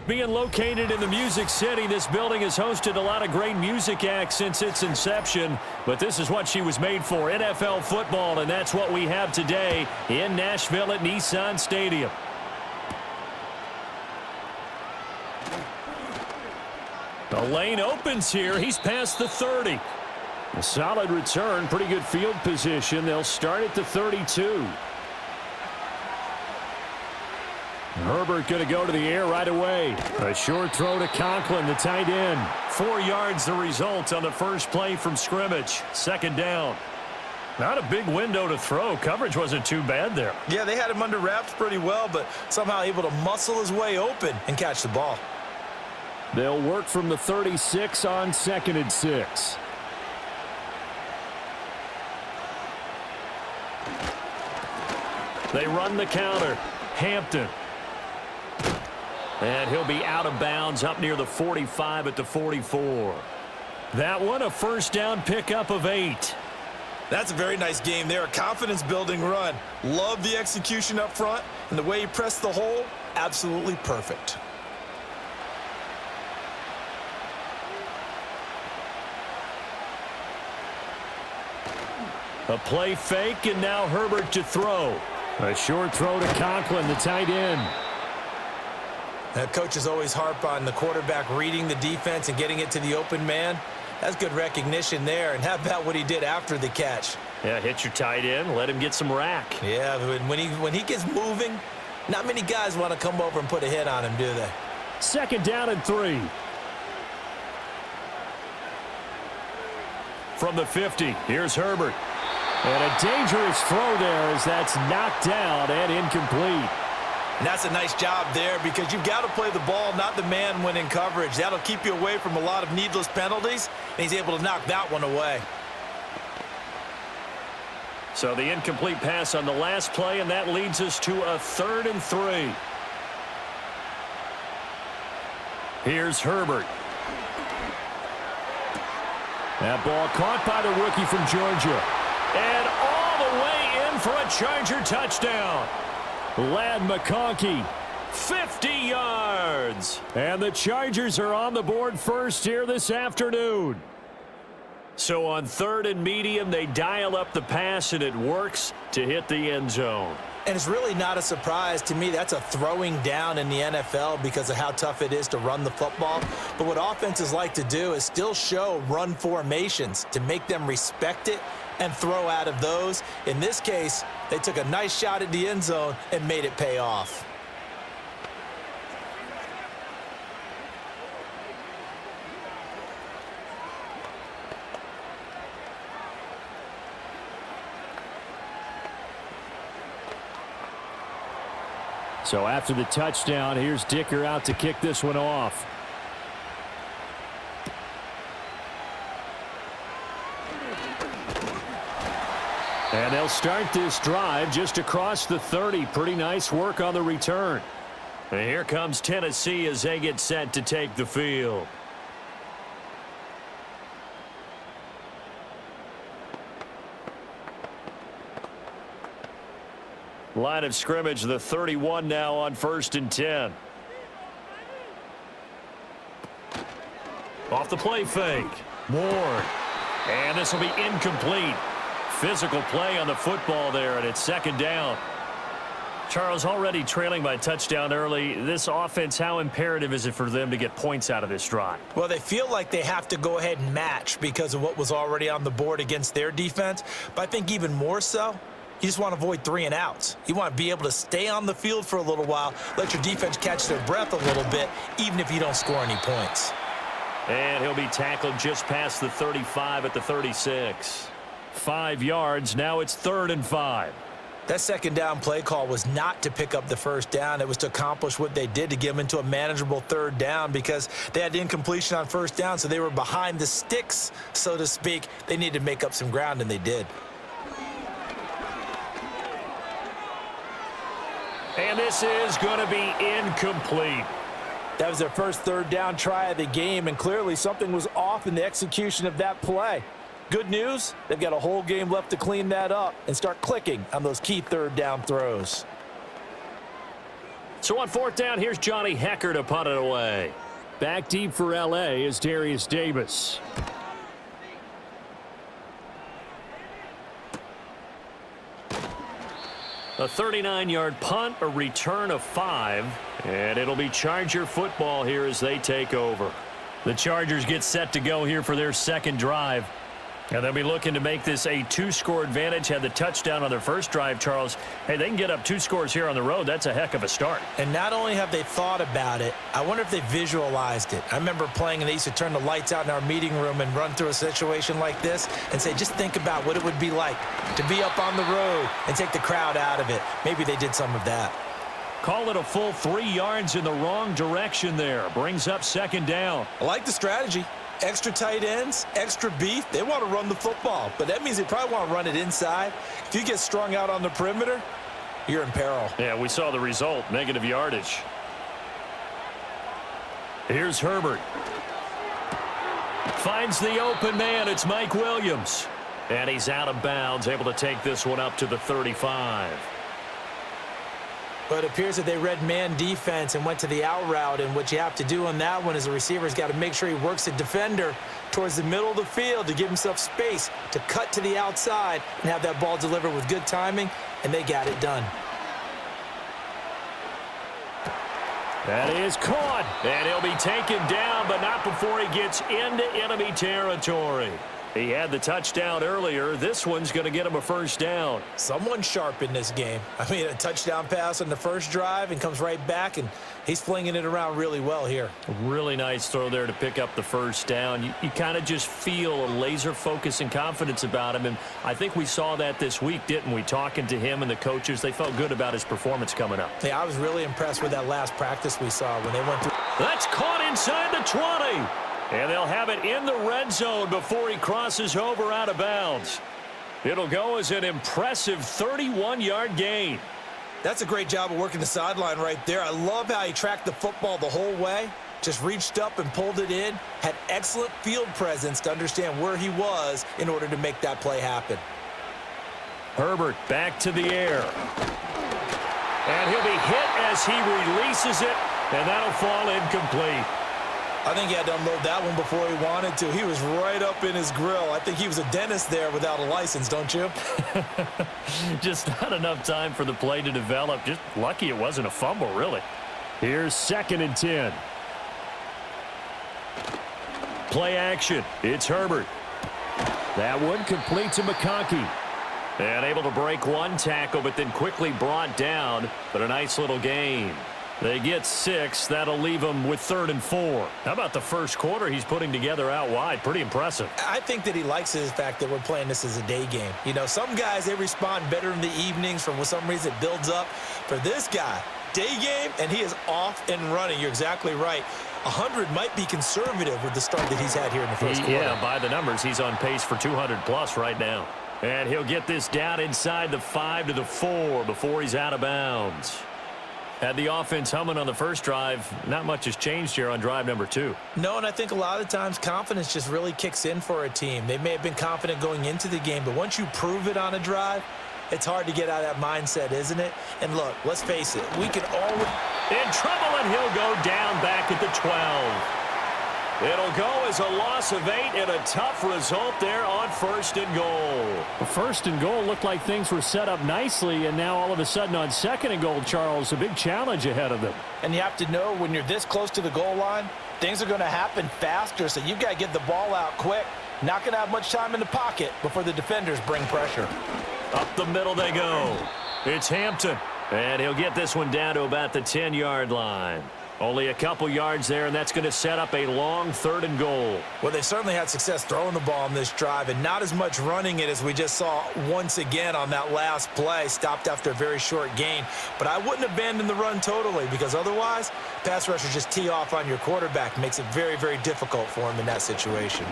Being located in the Music City, this building has hosted a lot of great music acts since its inception, but this is what she was made for, NFL football, and that's what we have today in Nashville at Nissan Stadium. The lane opens here. He's past the 30. A solid return, pretty good field position. They'll start at the 32. Herbert going to go to the air right away. A short throw to Conklin, the tight end. 4 yards the result on the first play from scrimmage. Second down. Not a big window to throw. Coverage wasn't too bad there. Yeah, they had him under wraps pretty well, but somehow able to muscle his way open and catch the ball. They'll work from the 36 on 2nd and 6. They run the counter. Hampton. And he'll be out of bounds up near the 45 at the 44. That one a first down pickup of 8. That's a very nice game there. A confidence-building run. Love the execution up front, and the way he pressed the hole, absolutely perfect. A play fake, and now Herbert to throw. A short throw to Conklin, the tight end. Coaches always harp on the quarterback reading the defense and getting it to the open man. That's good recognition there. And how about what he did after the catch? Yeah, hit your tight end, let him get some rack. Yeah, when he gets moving, not many guys want to come over and put a hit on him, do they? Second down and 3. From the 50, here's Herbert. And a dangerous throw there as that's knocked down and incomplete. And that's a nice job there because you've got to play the ball, not the man when in coverage. That'll keep you away from a lot of needless penalties, and he's able to knock that one away. So the incomplete pass on the last play, and that leads us to a 3rd and 3. Here's Herbert. That ball caught by the rookie from Georgia. And all the way in for a Charger touchdown. Ladd McConkey, 50 yards. And the Chargers are on the board first here this afternoon. So on 3rd and medium, they dial up the pass, and it works to hit the end zone. And it's really not a surprise to me. That's a throwing down in the NFL because of how tough it is to run the football. But what offenses like to do is still show run formations to make them respect it and throw out of those. In this case, they took a nice shot at the end zone and made it pay off. So after the touchdown, here's Dicker out to kick this one off. And they'll start this drive just across the 30. Pretty nice work on the return. And here comes Tennessee as they get set to take the field. Line of scrimmage, the 31 now on 1st and 10. Off the play fake. Ward. And this will be incomplete. Physical play on the football there, and it's 2nd down. Charles, already trailing by touchdown early. This offense, how imperative is it for them to get points out of this drive? Well, they feel like they have to go ahead and match because of what was already on the board against their defense. But I think even more so, you just want to avoid 3 and outs. You want to be able to stay on the field for a little while, let your defense catch their breath a little bit, even if you don't score any points. And he'll be tackled just past the 35 at the 36. 5 yards. Now it's 3rd and 5. That 2nd down play call was not to pick up the 1st down. It was to accomplish what they did to get them into a manageable 3rd down because they had incompletion on 1st down, so they were behind the sticks, so to speak. They needed to make up some ground, and they did. And this is going to be incomplete. That was their first 3rd down try of the game, and clearly something was off in the execution of that play. Good news, they've got a whole game left to clean that up and start clicking on those key 3rd down throws. So on fourth down, here's Johnny Hecker to punt it away. Back deep for L.A. is Darius Davis. A 39-yard punt, a return of 5, and it'll be Charger football here as they take over. The Chargers get set to go here for their second drive. And they'll be looking to make this a 2-score advantage. Had the touchdown on their first drive, Charles. Hey, they can get up 2 scores here on the road. That's a heck of a start. And not only have they thought about it, I wonder if they visualized it. I remember playing and they used to turn the lights out in our meeting room and run through a situation like this and say, just think about what it would be like to be up on the road and take the crowd out of it. Maybe they did some of that. Call it a full 3 yards in the wrong direction there. Brings up second down. I like the strategy. Extra tight ends, extra beef. They want to run the football, but that means they probably want to run it inside. If you get strung out on the perimeter, you're in peril. Yeah, we saw the result, negative yardage. Here's Herbert. Finds the open man. It's Mike Williams. And he's out of bounds, able to take this one up to the 35. But it appears that they read man defense and went to the out route, and what you have to do on that one is the receiver's got to make sure he works the defender towards the middle of the field to give himself space to cut to the outside and have that ball delivered with good timing, and they got it done. That is caught, and he'll be taken down, but not before he gets into enemy territory. He had the touchdown earlier. This one's going to get him a first down. Someone sharp in this game. I mean, a touchdown pass on the first drive and comes right back, and he's flinging it around really well here. A really nice throw there to pick up the first down. You kind of just feel a laser focus and confidence about him, and I think we saw that this week, didn't we? Talking to him and the coaches, they felt good about his performance coming up. Yeah, I was really impressed with that last practice we saw when they went through. That's caught inside the 20. And they'll have it in the red zone before he crosses over out of bounds. It'll go as an impressive 31-yard gain. That's a great job of working the sideline right there. I love how he tracked the football the whole way. Just reached up and pulled it in. Had excellent field presence to understand where he was in order to make that play happen. Herbert back to the air. And he'll be hit as he releases it, and that'll fall incomplete. I think he had to unload that one before he wanted to. He was right up in his grill. I think he was a dentist there without a license, don't you? Just not enough time for the play to develop. Just lucky it wasn't a fumble, really. Here's 2nd and 10. Play action. It's Herbert. That one complete to McConkey. And able to break one tackle, but then quickly brought down. But a nice little gain. They get 6. That'll leave them with 3rd and 4. How about the first quarter he's putting together out wide? Pretty impressive. I think that he likes the fact that we're playing this as a day game. You know, some guys, they respond better in the evenings. For some reason, it builds up. For this guy, day game, and he is off and running. You're exactly right. 100 might be conservative with the start that he's had here in the first quarter. Yeah, by the numbers, he's on pace for 200+ right now. And he'll get this down inside the 5 to the 4 before he's out of bounds. Had the offense humming on the first drive. Not much has changed here on drive number 2. No, and I think a lot of times confidence just really kicks in for a team. They may have been confident going into the game, but once you prove it on a drive, it's hard to get out of that mindset, isn't it? And look, let's face it, we can always... In trouble, and he'll go down back at the 12. It'll go as a loss of 8 and a tough result there on 1st and goal. 1st and goal looked like things were set up nicely, and now all of a sudden on 2nd and goal, Charles, a big challenge ahead of them. And you have to know when you're this close to the goal line, things are going to happen faster, so you've got to get the ball out quick. Not going to have much time in the pocket before the defenders bring pressure. Up the middle they go. It's Hampton, and he'll get this one down to about the 10-yard line. Only a couple yards there, and that's going to set up a long 3rd and goal. Well, they certainly had success throwing the ball on this drive, and not as much running it as we just saw once again on that last play. Stopped after a very short gain. But I wouldn't abandon the run totally, because otherwise, pass rushers just tee off on your quarterback. Makes it very, very difficult for him in that situation.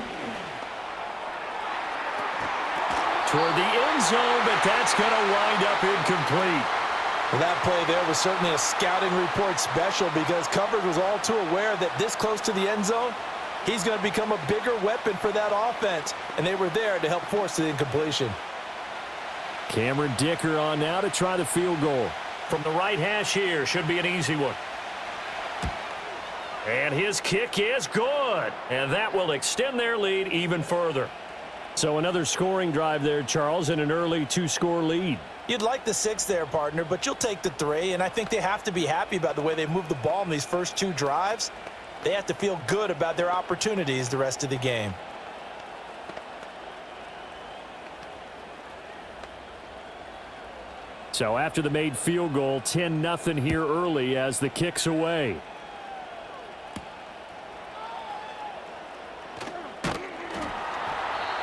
Toward the end zone, but that's going to wind up incomplete. Well, that play there was certainly a scouting report special, because coverage was all too aware that this close to the end zone, he's going to become a bigger weapon for that offense, and they were there to help force the incompletion. Cameron Dicker on now to try the field goal. From the right hash here, should be an easy one. And his kick is good. And that will extend their lead even further. So another scoring drive there, Charles, and an early 2-score lead. You'd like the 6 there, partner, but you'll take the 3, and I think they have to be happy about the way they moved the ball in these first 2 drives. They have to feel good about their opportunities the rest of the game. So after the made field goal, 10-0 here early as the kick's away.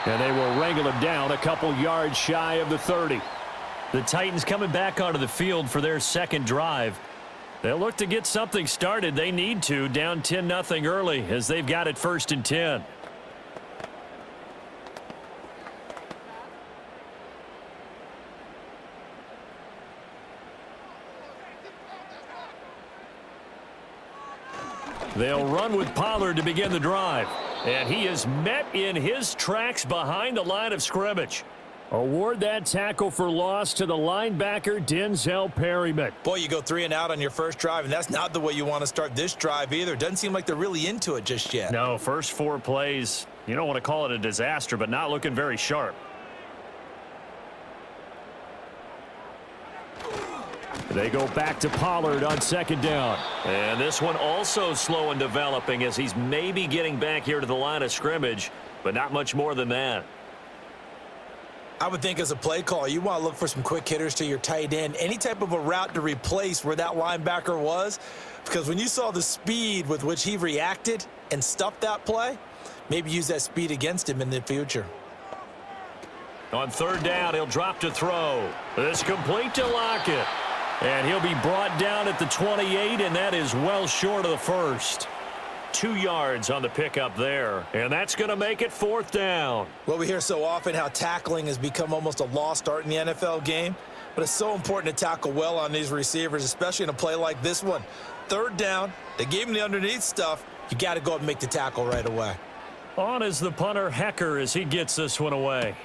And they will wrangle him down a couple yards shy of the 30. The Titans coming back onto the field for their second drive. They'll look to get something started. They need to, down 10-0 early as they've got it 1st and 10. They'll run with Pollard to begin the drive. And he is met in his tracks behind the line of scrimmage. Award that tackle for loss to the linebacker, Denzel Perryman. Boy, you go 3 and out on your first drive, and that's not the way you want to start this drive either. Doesn't seem like they're really into it just yet. No, first 4 plays, you don't want to call it a disaster, but not looking very sharp. They go back to Pollard on 2nd down. And this one also slow in developing as he's maybe getting back here to the line of scrimmage, but not much more than that. I would think as a play call, you want to look for some quick hitters to your tight end, any type of a route to replace where that linebacker was, because when you saw the speed with which he reacted and stuffed that play, maybe use that speed against him in the future. On 3rd down, he'll drop to throw. This complete to Lockett. And he'll be brought down at the 28, and that is well short of the first. 2 yards on the pickup there, and that's going to make it 4th down. Well, we hear so often how tackling has become almost a lost art in the NFL game, but it's so important to tackle well on these receivers, especially in a play like this one. 3rd down, they gave him the underneath stuff. You got to go up and make the tackle right away. On is the punter, Hecker, as he gets this one away.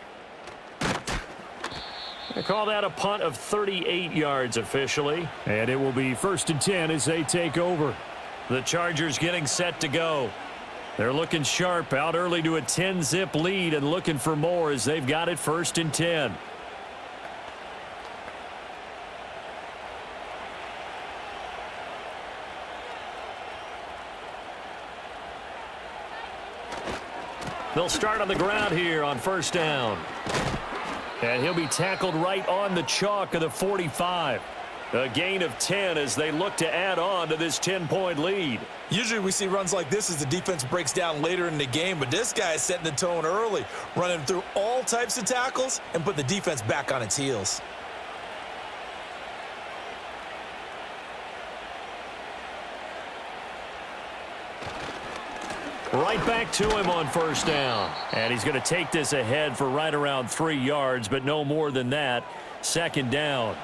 They call that a punt of 38 yards officially. And it will be 1st and 10 as they take over. The Chargers getting set to go. They're looking sharp, out early to a 10-zip lead and looking for more as they've got it 1st and 10. They'll start on the ground here on 1st down. And he'll be tackled right on the chalk of the 45. A gain of 10 as they look to add on to this 10-point lead. Usually we see runs like this as the defense breaks down later in the game, but this guy is setting the tone early, running through all types of tackles and put the defense back on its heels. Right back to him on 1st down. And he's going to take this ahead for right around 3 yards, but no more than that. 2nd down.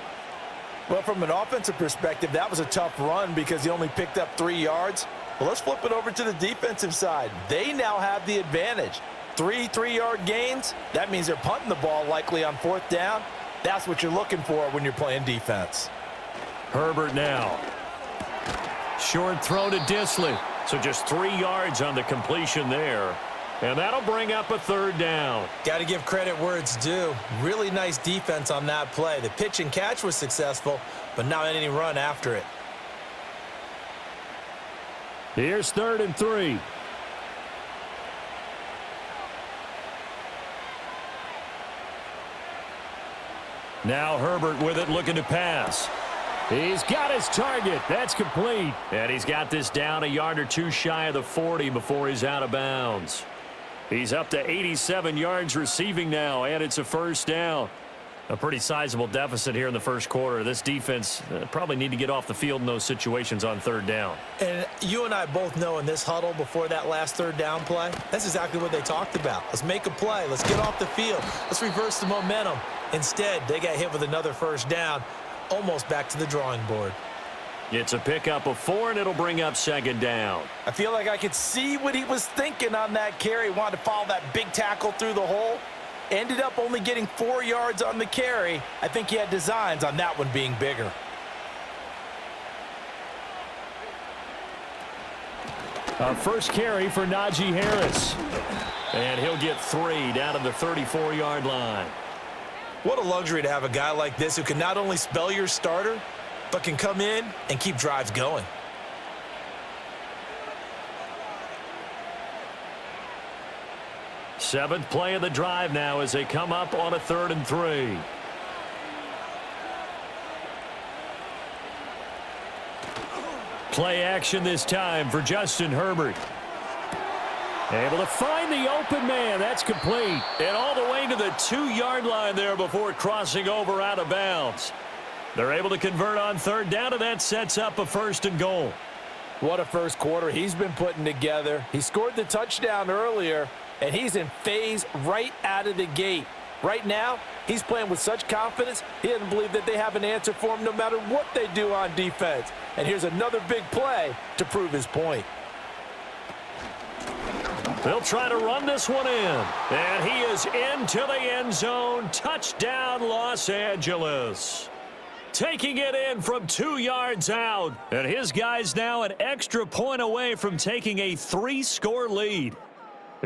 Well, from an offensive perspective, that was a tough run because he only picked up 3 yards. Well, let's flip it over to the defensive side. They now have the advantage. 3 3-yard gains. That means they're punting the ball likely on 4th down. That's what you're looking for when you're playing defense. Herbert now. Short throw to Disley. So just 3 yards on the completion there. And that'll bring up a 3rd down. Got to give credit where it's due. Really nice defense on that play. The pitch and catch was successful, but not any run after it. Here's 3rd and 3. Now Herbert with it, looking to pass. He's got his target. That's complete. And he's got this down a yard or 2 shy of the 40 before he's out of bounds. He's up to 87 yards receiving now, and it's a 1st down. A pretty sizable deficit here in the 1st quarter. This defense probably need to get off the field in those situations on 3rd down. And you and I both know in this huddle before that last 3rd down play, that's exactly what they talked about. Let's make a play. Let's get off the field. Let's reverse the momentum. Instead, they got hit with another 1st down, almost back to the drawing board. It's a pickup of 4, and it'll bring up 2nd down. I feel like I could see what he was thinking on that carry. Wanted to follow that big tackle through the hole. Ended up only getting 4 yards on the carry. I think he had designs on that one being bigger. A first carry for Najee Harris. And he'll get 3 down to the 34-yard line. What a luxury to have a guy like this who can not only spell your starter, but can come in and keep drives going. Seventh play of the drive now as they come up on a 3rd and 3. Play action this time for Justin Herbert. Able to find the open man. That's complete. And all the way to the 2-yard line there before crossing over out of bounds. They're able to convert on 3rd down, and that sets up a 1st and goal. What a first quarter he's been putting together. He scored the touchdown earlier, and he's in phase right out of the gate. Right now, he's playing with such confidence, he doesn't believe that they have an answer for him no matter what they do on defense. And here's another big play to prove his point. They'll try to run this one in. And he is into the end zone. Touchdown, Los Angeles. Taking it in from 2 yards out. And his guys now an extra point away from taking a 3-score lead.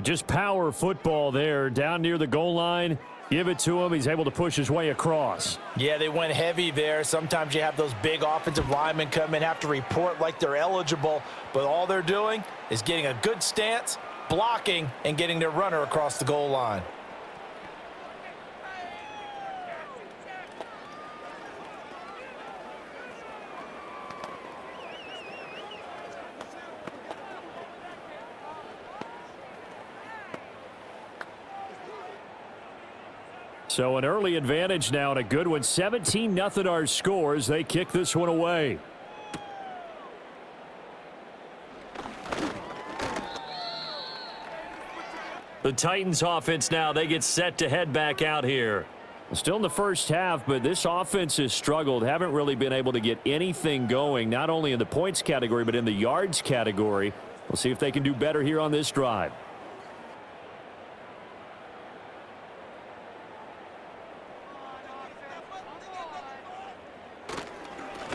Just power football there down near the goal line. Give it to him. He's able to push his way across. Yeah, they went heavy there. Sometimes you have those big offensive linemen come in, have to report like they're eligible, but all they're doing is getting a good stance, blocking, and getting their runner across the goal line. So an early advantage now and a good one. 17-0 our scores. They kick this one away. The Titans offense now, they get set to head back out here. Still in the first half, but this offense has struggled. Haven't really been able to get anything going, not only in the points category, but in the yards category. We'll see if they can do better here on this drive.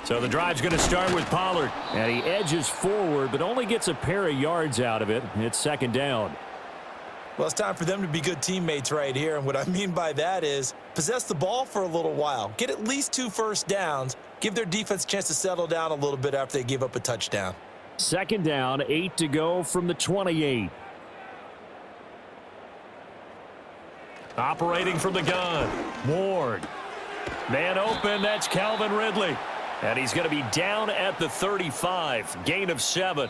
So the drive's going to start with Pollard. And he edges forward, but only gets a pair of yards out of it. It's 2nd down. Well, it's time for them to be good teammates right here, and what I mean by that is possess the ball for a little while, get at least 2 first downs, give their defense a chance to settle down a little bit after they give up a touchdown. 2nd down, 8 to go from the 28. Operating from the gun, Ward. Man open, that's Calvin Ridley. And he's going to be down at the 35. Gain of 7.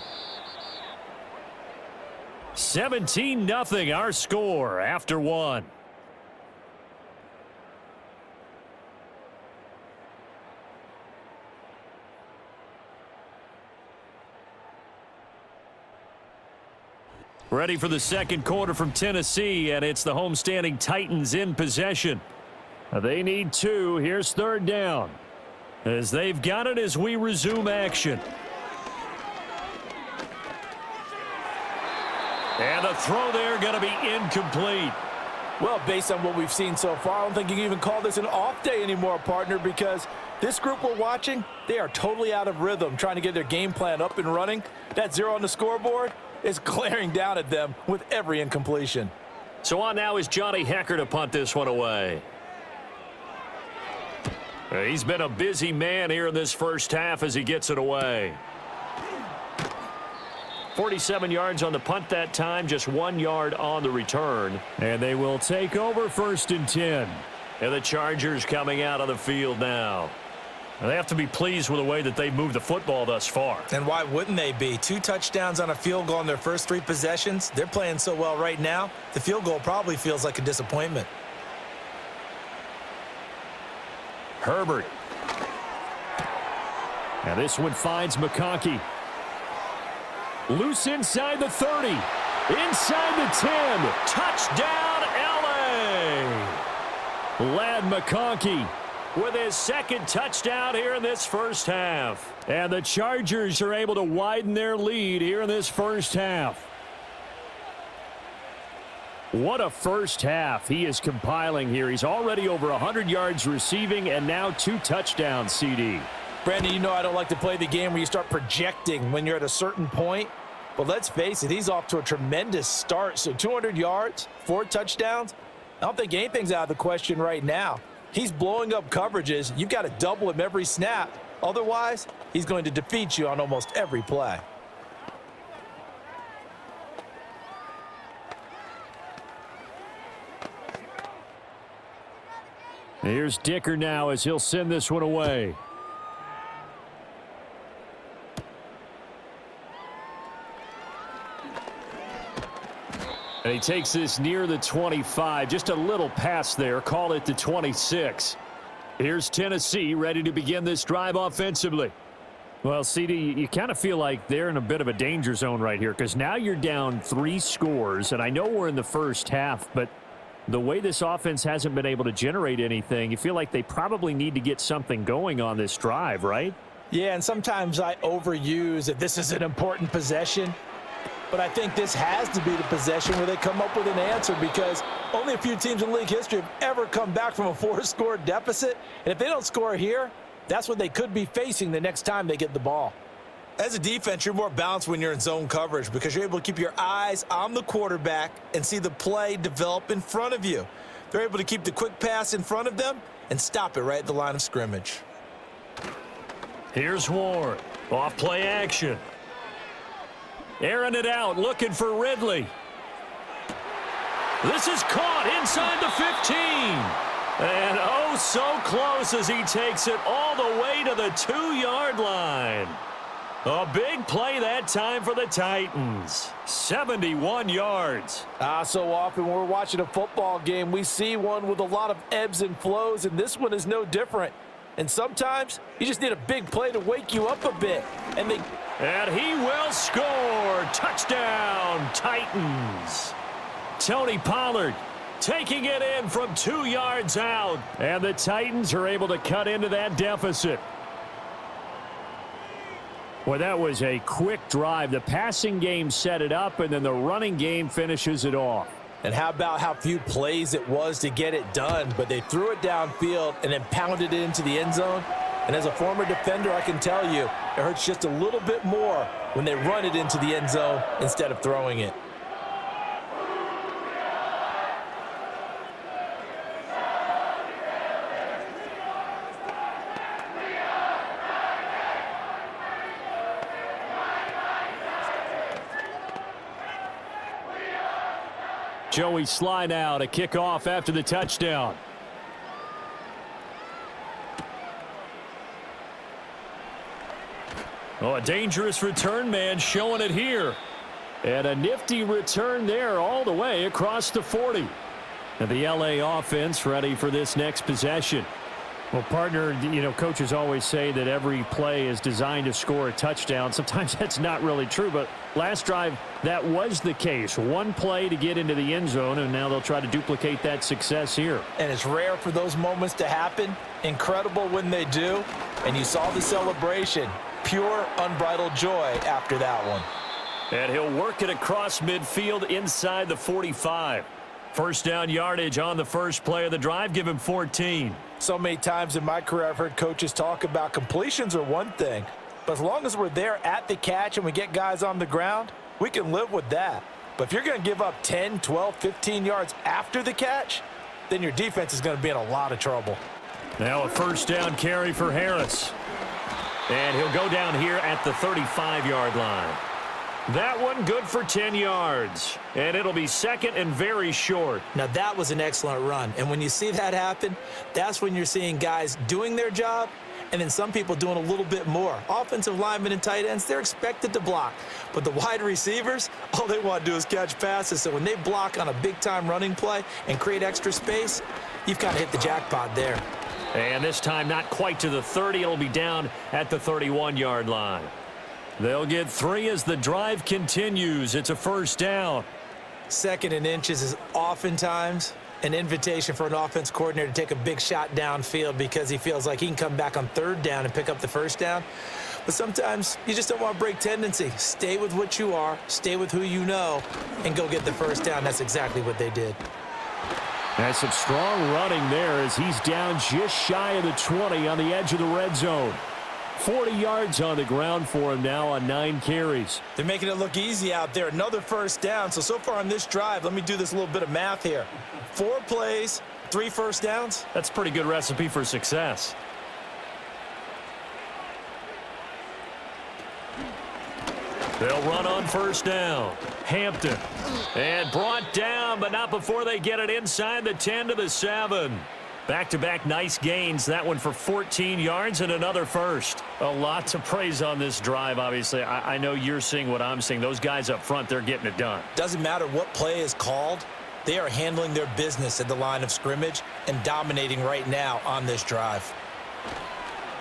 17-0 our score after 1. Ready for the second quarter from Tennessee, and it's the homestanding Titans in possession. They need 2. Here's 3rd down. As they've got it as we resume action. And the throw there going to be incomplete. Well, based on what we've seen so far, I don't think you can even call this an off day anymore, partner, because this group we're watching, they are totally out of rhythm, trying to get their game plan up and running. That 0 on the scoreboard is glaring down at them with every incompletion. So on now is Johnny Hecker to punt this one away. He's been a busy man here in this first half as he gets it away. 47 yards on the punt that time, just 1 yard on the return. And they will take over 1st and 10. And the Chargers coming out on the field now. And they have to be pleased with the way that they've moved the football thus far. And why wouldn't they be? 2 touchdowns on a field goal in their first 3 possessions. They're playing so well right now, the field goal probably feels like a disappointment. Herbert. Now this one finds McConkey. Loose inside the 30. Inside the 10. Touchdown, L.A. Lad McConkey with his 2nd touchdown here in this first half. And the Chargers are able to widen their lead here in this first half. What a first half he is compiling here. He's already over 100 yards receiving and now 2 touchdowns, CD. Brandon, you know I don't like to play the game where you start projecting when you're at a certain point. But let's face it, he's off to a tremendous start. So 200 yards, 4 touchdowns. I don't think anything's out of the question right now. He's blowing up coverages. You've got to double him every snap. Otherwise, he's going to defeat you on almost every play. Here's Dicker now as he'll send this one away. And he takes this near the 25. Just a little pass there. Call it the 26. Here's Tennessee ready to begin this drive offensively. Well, CD, you kind of feel like they're in a bit of a danger zone right here because now you're down 3 scores. And I know we're in the first half, but the way this offense hasn't been able to generate anything, you feel like they probably need to get something going on this drive, right? Yeah, and sometimes I overuse that this is an important possession. But I think this has to be the possession where they come up with an answer because only a few teams in league history have ever come back from a 4-score deficit. And if they don't score here, that's what they could be facing the next time they get the ball. As a defense, you're more balanced when you're in zone coverage because you're able to keep your eyes on the quarterback and see the play develop in front of you. They're able to keep the quick pass in front of them and stop it right at the line of scrimmage. Here's Ward. Off play action. Airing it out, looking for Ridley. This is caught inside the 15. And oh, so close as he takes it all the way to the 2-yard line. A big play that time for the Titans. 71 yards. So often when we're watching a football game, we see one with a lot of ebbs and flows, and this one is no different. And sometimes you just need a big play to wake you up a bit. And he will score. Touchdown, Titans. Tony Pollard taking it in from 2 yards out. And the Titans are able to cut into that deficit. Well, that was a quick drive. The passing game set it up, and then the running game finishes it off. And how about how few plays it was to get it done, but they threw it downfield and then pounded it into the end zone. And as a former defender, I can tell you, it hurts just a little bit more when they run it into the end zone instead of throwing it. Joey slide out, a kickoff after the touchdown. Oh, a dangerous return man showing it here. And a nifty return there all the way across the 40. And the LA offense ready for this next possession. Well, partner, coaches always say that every play is designed to score a touchdown. Sometimes that's not really true, but last drive, that was the case. One play to get into the end zone, and now they'll try to duplicate that success here. And it's rare for those moments to happen. Incredible when they do. And you saw the celebration. Pure, unbridled joy after that one. And he'll work it across midfield inside the 45. First down yardage on the first play of the drive. Give him 14. So many times in my career I've heard coaches talk about completions are one thing, but as long as we're there at the catch and we get guys on the ground, we can live with that. But if you're going to give up 10, 12, 15 yards after the catch, then your defense is going to be in a lot of trouble. Now a first down carry for Harris. And he'll go down here at the 35-yard line. That one good for 10 yards. And it'll be second and very short. Now that was an excellent run. And when you see that happen, that's when you're seeing guys doing their job and then some people doing a little bit more. Offensive linemen and tight ends, they're expected to block. But the wide receivers, all they want to do is catch passes. So when they block on a big-time running play and create extra space, you've kind of hit the jackpot there. And this time not quite to the 30. It'll be down at the 31-yard line. They'll get 3 as the drive continues. It's a first down. Second and inches is oftentimes an invitation for an offense coordinator to take a big shot downfield because he feels like he can come back on third down and pick up the first down. But sometimes you just don't want to break tendency. Stay with what you are, stay with who you know, and go get the first down. That's exactly what they did. That's some strong running there as he's down just shy of the 20 on the edge of the red zone. 40 yards on the ground for him now on 9 carries. They're making it look easy out there. Another first down. So far on this drive, let me do this little bit of math here. 4 plays, 3 first downs. That's a pretty good recipe for success. They'll run on first down. Hampton. And brought down, but not before they get it inside the 10 to the 7. Back-to-back nice gains. That one for 14 yards and another first. A lot to praise on this drive, obviously. I know you're seeing what I'm seeing. Those guys up front, they're getting it done. Doesn't matter what play is called. They are handling their business at the line of scrimmage and dominating right now on this drive.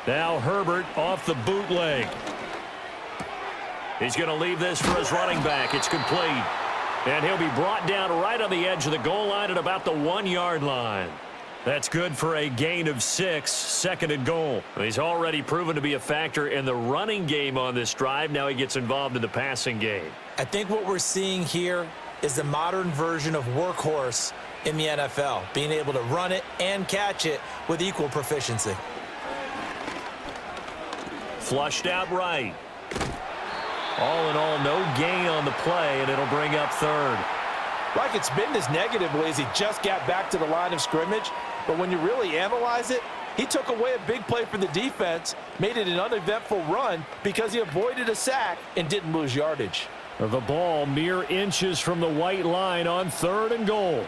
Now Herbert off the bootleg. He's going to leave this for his running back. It's complete. And he'll be brought down right on the edge of the goal line at about the 1-yard line. That's good for a gain of 6, 2nd and goal. He's already proven to be a factor in the running game on this drive. Now he gets involved in the passing game. I think what we're seeing here is the modern version of workhorse in the NFL, being able to run it and catch it with equal proficiency. Flushed out right. All in all, no gain on the play, and it'll bring up 3rd. Like it's been this negatively as he just got back to the line of scrimmage, but when you really analyze it, he took away a big play for the defense, made it an uneventful run because he avoided a sack and didn't lose yardage. The ball mere inches from the white line on 3rd and goal.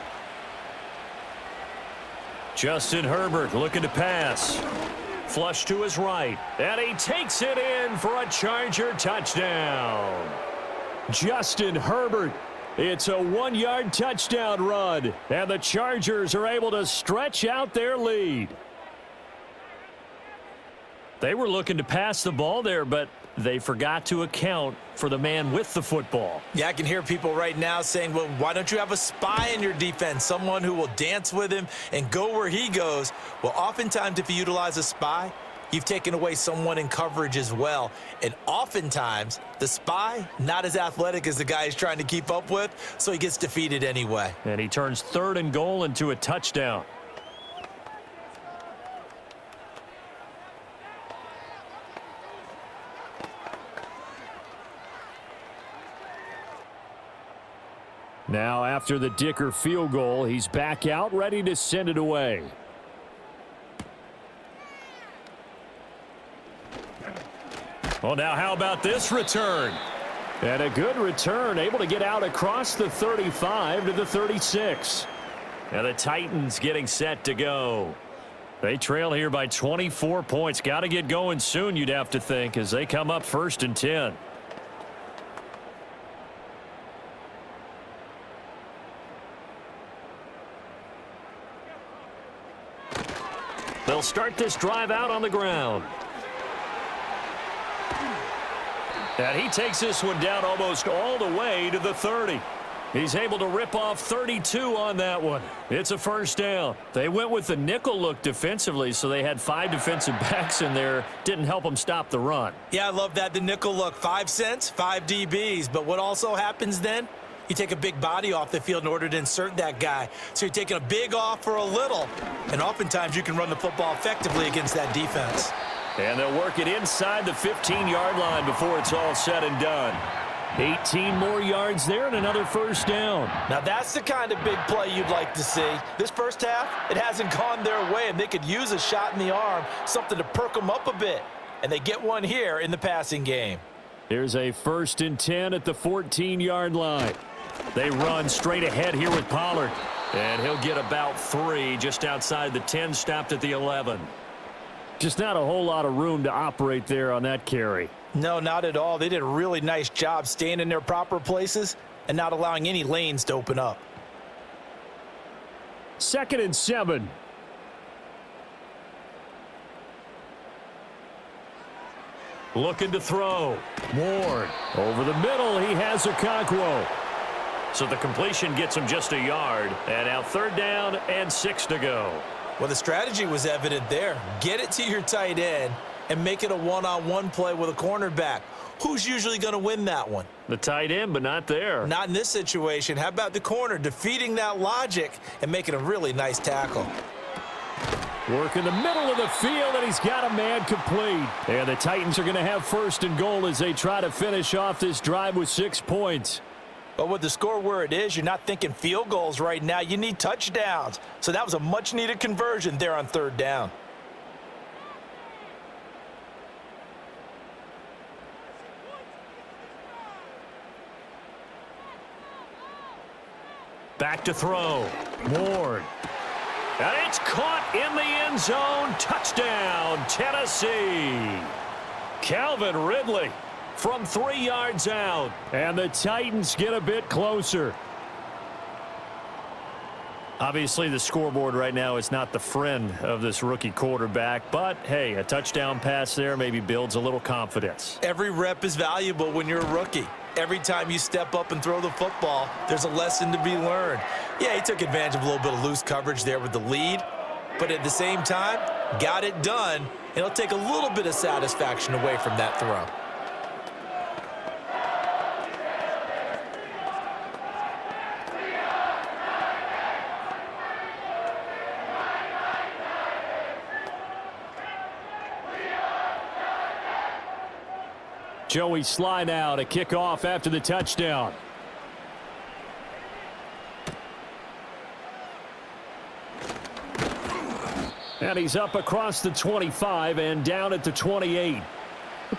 Justin Herbert looking to pass. Flush to his right, and he takes it in for a Charger touchdown. Justin Herbert. It's a 1-yard touchdown run, and the Chargers are able to stretch out their lead. They were looking to pass the ball there, but they forgot to account for the man with the football. Yeah, I can hear people right now saying, well, why don't you have a spy in your defense, someone who will dance with him and go where he goes? Well, oftentimes if you utilize a spy, you've taken away someone in coverage as well. And oftentimes, the spy, not as athletic as the guy he's trying to keep up with, so he gets defeated anyway. And he turns 3rd and goal into a touchdown. Now, after the Dicker field goal, he's back out, ready to send it away. Well, now how about this return? And a good return, able to get out across the 35 to the 36. And the Titans getting set to go. They trail here by 24 points. Got to get going soon, you'd have to think, as they come up 1st and 10. They'll start this drive out on the ground. And he takes this one down almost all the way to the 30. He's able to rip off 32 on that one. It's a 1st down. They went with the nickel look defensively, so they had 5 defensive backs in there. Didn't help them stop the run. Yeah, I love that. The nickel look, 5 cents, 5 DBs. But what also happens then? You take a big body off the field in order to insert that guy. So you're taking a big off for a little. And oftentimes you can run the football effectively against that defense. And they'll work it inside the 15-yard line before it's all said and done. 18 more yards there and another 1st down. Now that's the kind of big play you'd like to see. This first half, it hasn't gone their way, and they could use a shot in the arm, something to perk them up a bit. And they get one here in the passing game. Here's a 1st and 10 at the 14-yard line. They run straight ahead here with Pollard. And he'll get about 3 just outside the 10, stopped at the 11. Just not a whole lot of room to operate there on that carry. No, not at all. They did a really nice job staying in their proper places and not allowing any lanes to open up. 2nd and 7. Looking to throw. Ward. Over the middle, he has Okonkwo. So the completion gets him just a yard. And now 3rd down and 6 to go. Well, the strategy was evident there. Get it to your tight end and make it a one-on-one play with a cornerback. Who's usually going to win that one? The tight end, but not there. Not in this situation. How about the corner defeating that logic and making a really nice tackle? Working the middle of the field, and he's got a man complete. And the Titans are going to have first and goal as they try to finish off this drive with 6 points. But with the score where it is, you're not thinking field goals right now. You need touchdowns. So that was a much-needed conversion there on third down. Back to throw. Ward. And it's caught in the end zone. Touchdown, Tennessee. Calvin Ridley from 3 yards out. And the Titans get a bit closer. Obviously, the scoreboard right now is not the friend of this rookie quarterback. But, hey, a touchdown pass there maybe builds a little confidence. Every rep is valuable when you're a rookie. Every time you step up and throw the football, there's a lesson to be learned. Yeah, he took advantage of a little bit of loose coverage there with the lead, but at the same time, got it done. It'll take a little bit of satisfaction away from that throw. Joey Sly now to kick off after the touchdown. And he's up across the 25 and down at the 28.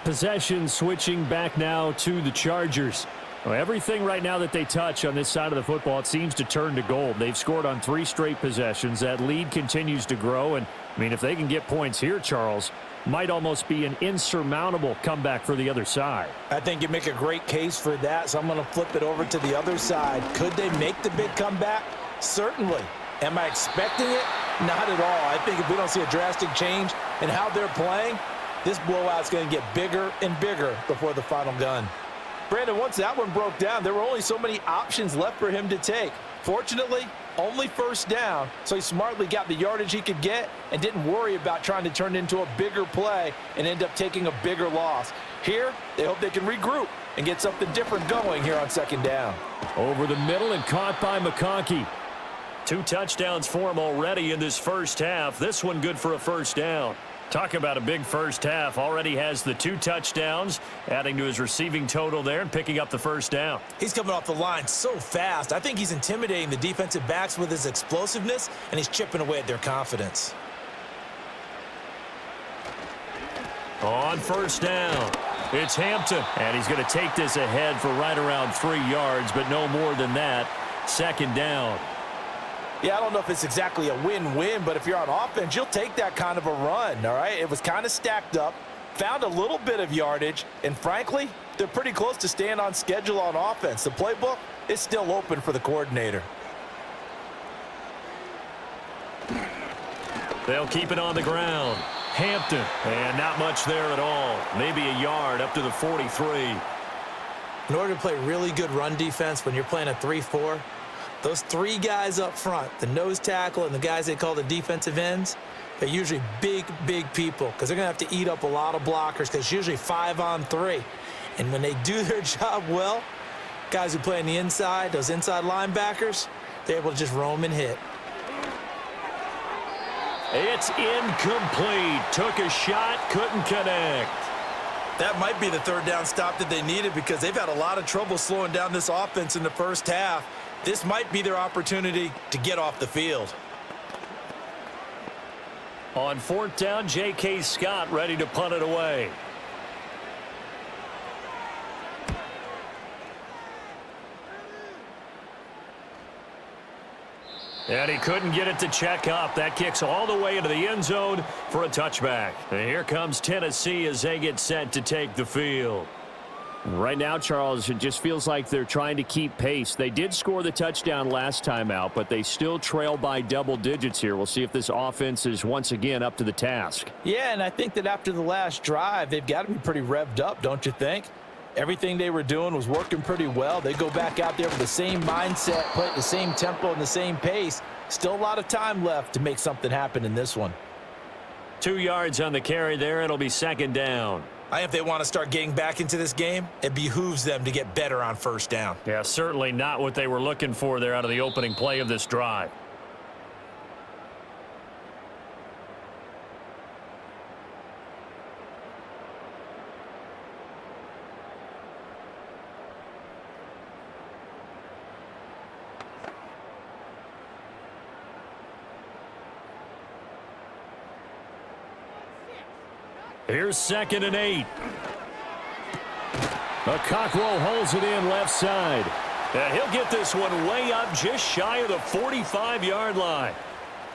Possession switching back now to the Chargers. Well, everything right now that they touch on this side of the football, it seems to turn to gold. They've scored on 3 straight possessions. That lead continues to grow. And, I mean, if they can get points here, Charles, might almost be an insurmountable comeback for the other side. I think you make a great case for that, so I'm going to flip it over to the other side. Could they make the big comeback? Certainly. Am I expecting it? Not at all. I think if we don't see a drastic change in how they're playing, this blowout's going to get bigger and bigger before the final gun. Brandon, once that one broke down, there were only so many options left for him to take. Fortunately, only first down, so he smartly got the yardage he could get and didn't worry about trying to turn it into a bigger play and end up taking a bigger loss. Here, they hope they can regroup and get something different going here on second down. Over the middle and caught by McConkey. 2 touchdowns for him already in this first half. This one good for a first down. Talk about a big first half. Already has the 2 touchdowns, adding to his receiving total there and picking up the first down. He's coming off the line so fast. I think he's intimidating the defensive backs with his explosiveness, and he's chipping away at their confidence. On first down, it's Hampton. And he's going to take this ahead for right around 3 yards, but no more than that. Second down. Yeah, I don't know if it's exactly a win-win, but if you're on offense, you'll take that kind of a run, all right? It was kind of stacked up, found a little bit of yardage, and frankly, they're pretty close to staying on schedule on offense. The playbook is still open for the coordinator. They'll keep it on the ground. Hampton, and not much there at all. Maybe a yard up to the 43. In order to play really good run defense when you're playing a 3-4, those 3 guys up front, the nose tackle and the guys they call the defensive ends, they're usually big, big people because they're going to have to eat up a lot of blockers because it's usually 5-on-3. And when they do their job well, guys who play on the inside, those inside linebackers, they're able to just roam and hit. It's incomplete. Took a shot, couldn't connect. That might be the third down stop that they needed because they've had a lot of trouble slowing down this offense in the first half. This might be their opportunity to get off the field. On 4th down, J.K. Scott ready to punt it away. And he couldn't get it to check up. That kicks all the way into the end zone for a touchback. And here comes Tennessee as they get set to take the field. Right now, Charles, it just feels like they're trying to keep pace. They did score the touchdown last time out, but they still trail by double digits here. We'll see if this offense is once again up to the task. Yeah, and I think that after the last drive, they've got to be pretty revved up, don't you think? Everything they were doing was working pretty well. They go back out there with the same mindset, play at the same tempo and the same pace. Still a lot of time left to make something happen in this one. 2 yards on the carry there. It'll be second down. If they want to start getting back into this game, it behooves them to get better on first down. Yeah, certainly not what they were looking for there out of the opening play of this drive. Here's 2nd and 8. Okonkwo holds it in left side. He'll get this one way up just shy of the 45-yard line.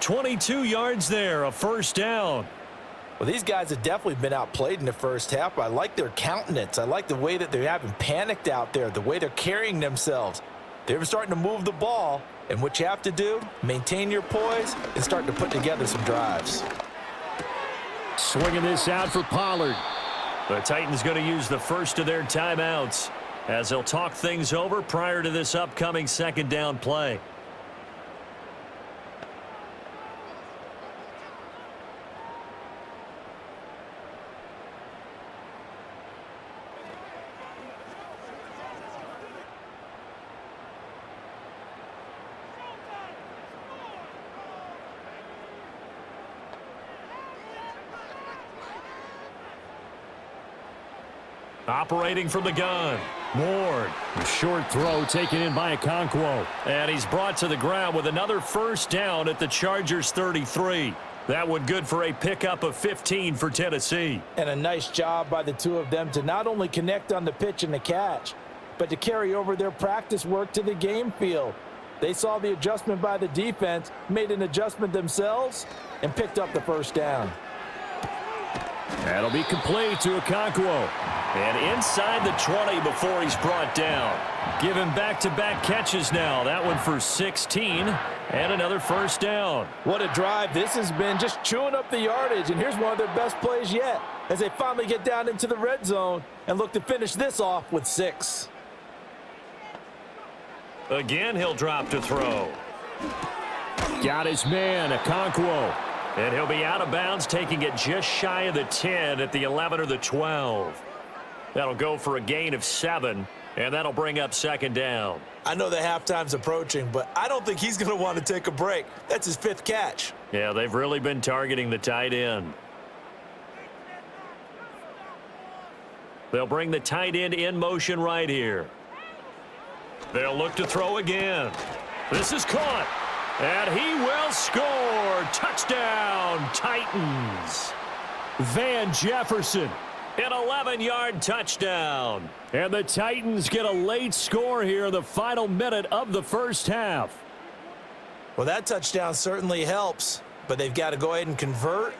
22 yards there, a first down. Well, these guys have definitely been outplayed in the first half. I like their countenance. I like the way that they haven't panicked out there, the way they're carrying themselves. They're starting to move the ball, and what you have to do, maintain your poise and start to put together some drives. Swinging this out for Pollard. The Titans going to use the first of their timeouts as they'll talk things over prior to this upcoming 2nd down play. Operating from the gun. Ward. A short throw taken in by Okonkwo. And he's brought to the ground with another first down at the Chargers 33. That one good for a pickup of 15 for Tennessee. And a nice job by the two of them to not only connect on the pitch and the catch, but to carry over their practice work to the game field. They saw the adjustment by the defense, made an adjustment themselves, and picked up the first down. That'll be complete to Okonkwo. And inside the 20 before he's brought down. Given back-to-back catches now. That one for 16 and another first down. What a drive this has been, just chewing up the yardage. And here's one of their best plays yet as they finally get down into the red zone and look to finish this off with 6. Again, he'll drop to throw. Got his man, Okonkwo. And he'll be out of bounds, taking it just shy of the 10 at the 11 or the 12. That'll go for a gain of 7, and that'll bring up 2nd down. I know the halftime's approaching, but I don't think he's going to want to take a break. That's his 5th catch. Yeah, they've really been targeting the tight end. They'll bring the tight end in motion right here. They'll look to throw again. This is caught. And he will score. Touchdown, Titans. Van Jefferson. An 11-yard touchdown. And the Titans get a late score here in the final minute of the first half. Well, that touchdown certainly helps, but they've got to go ahead and convert,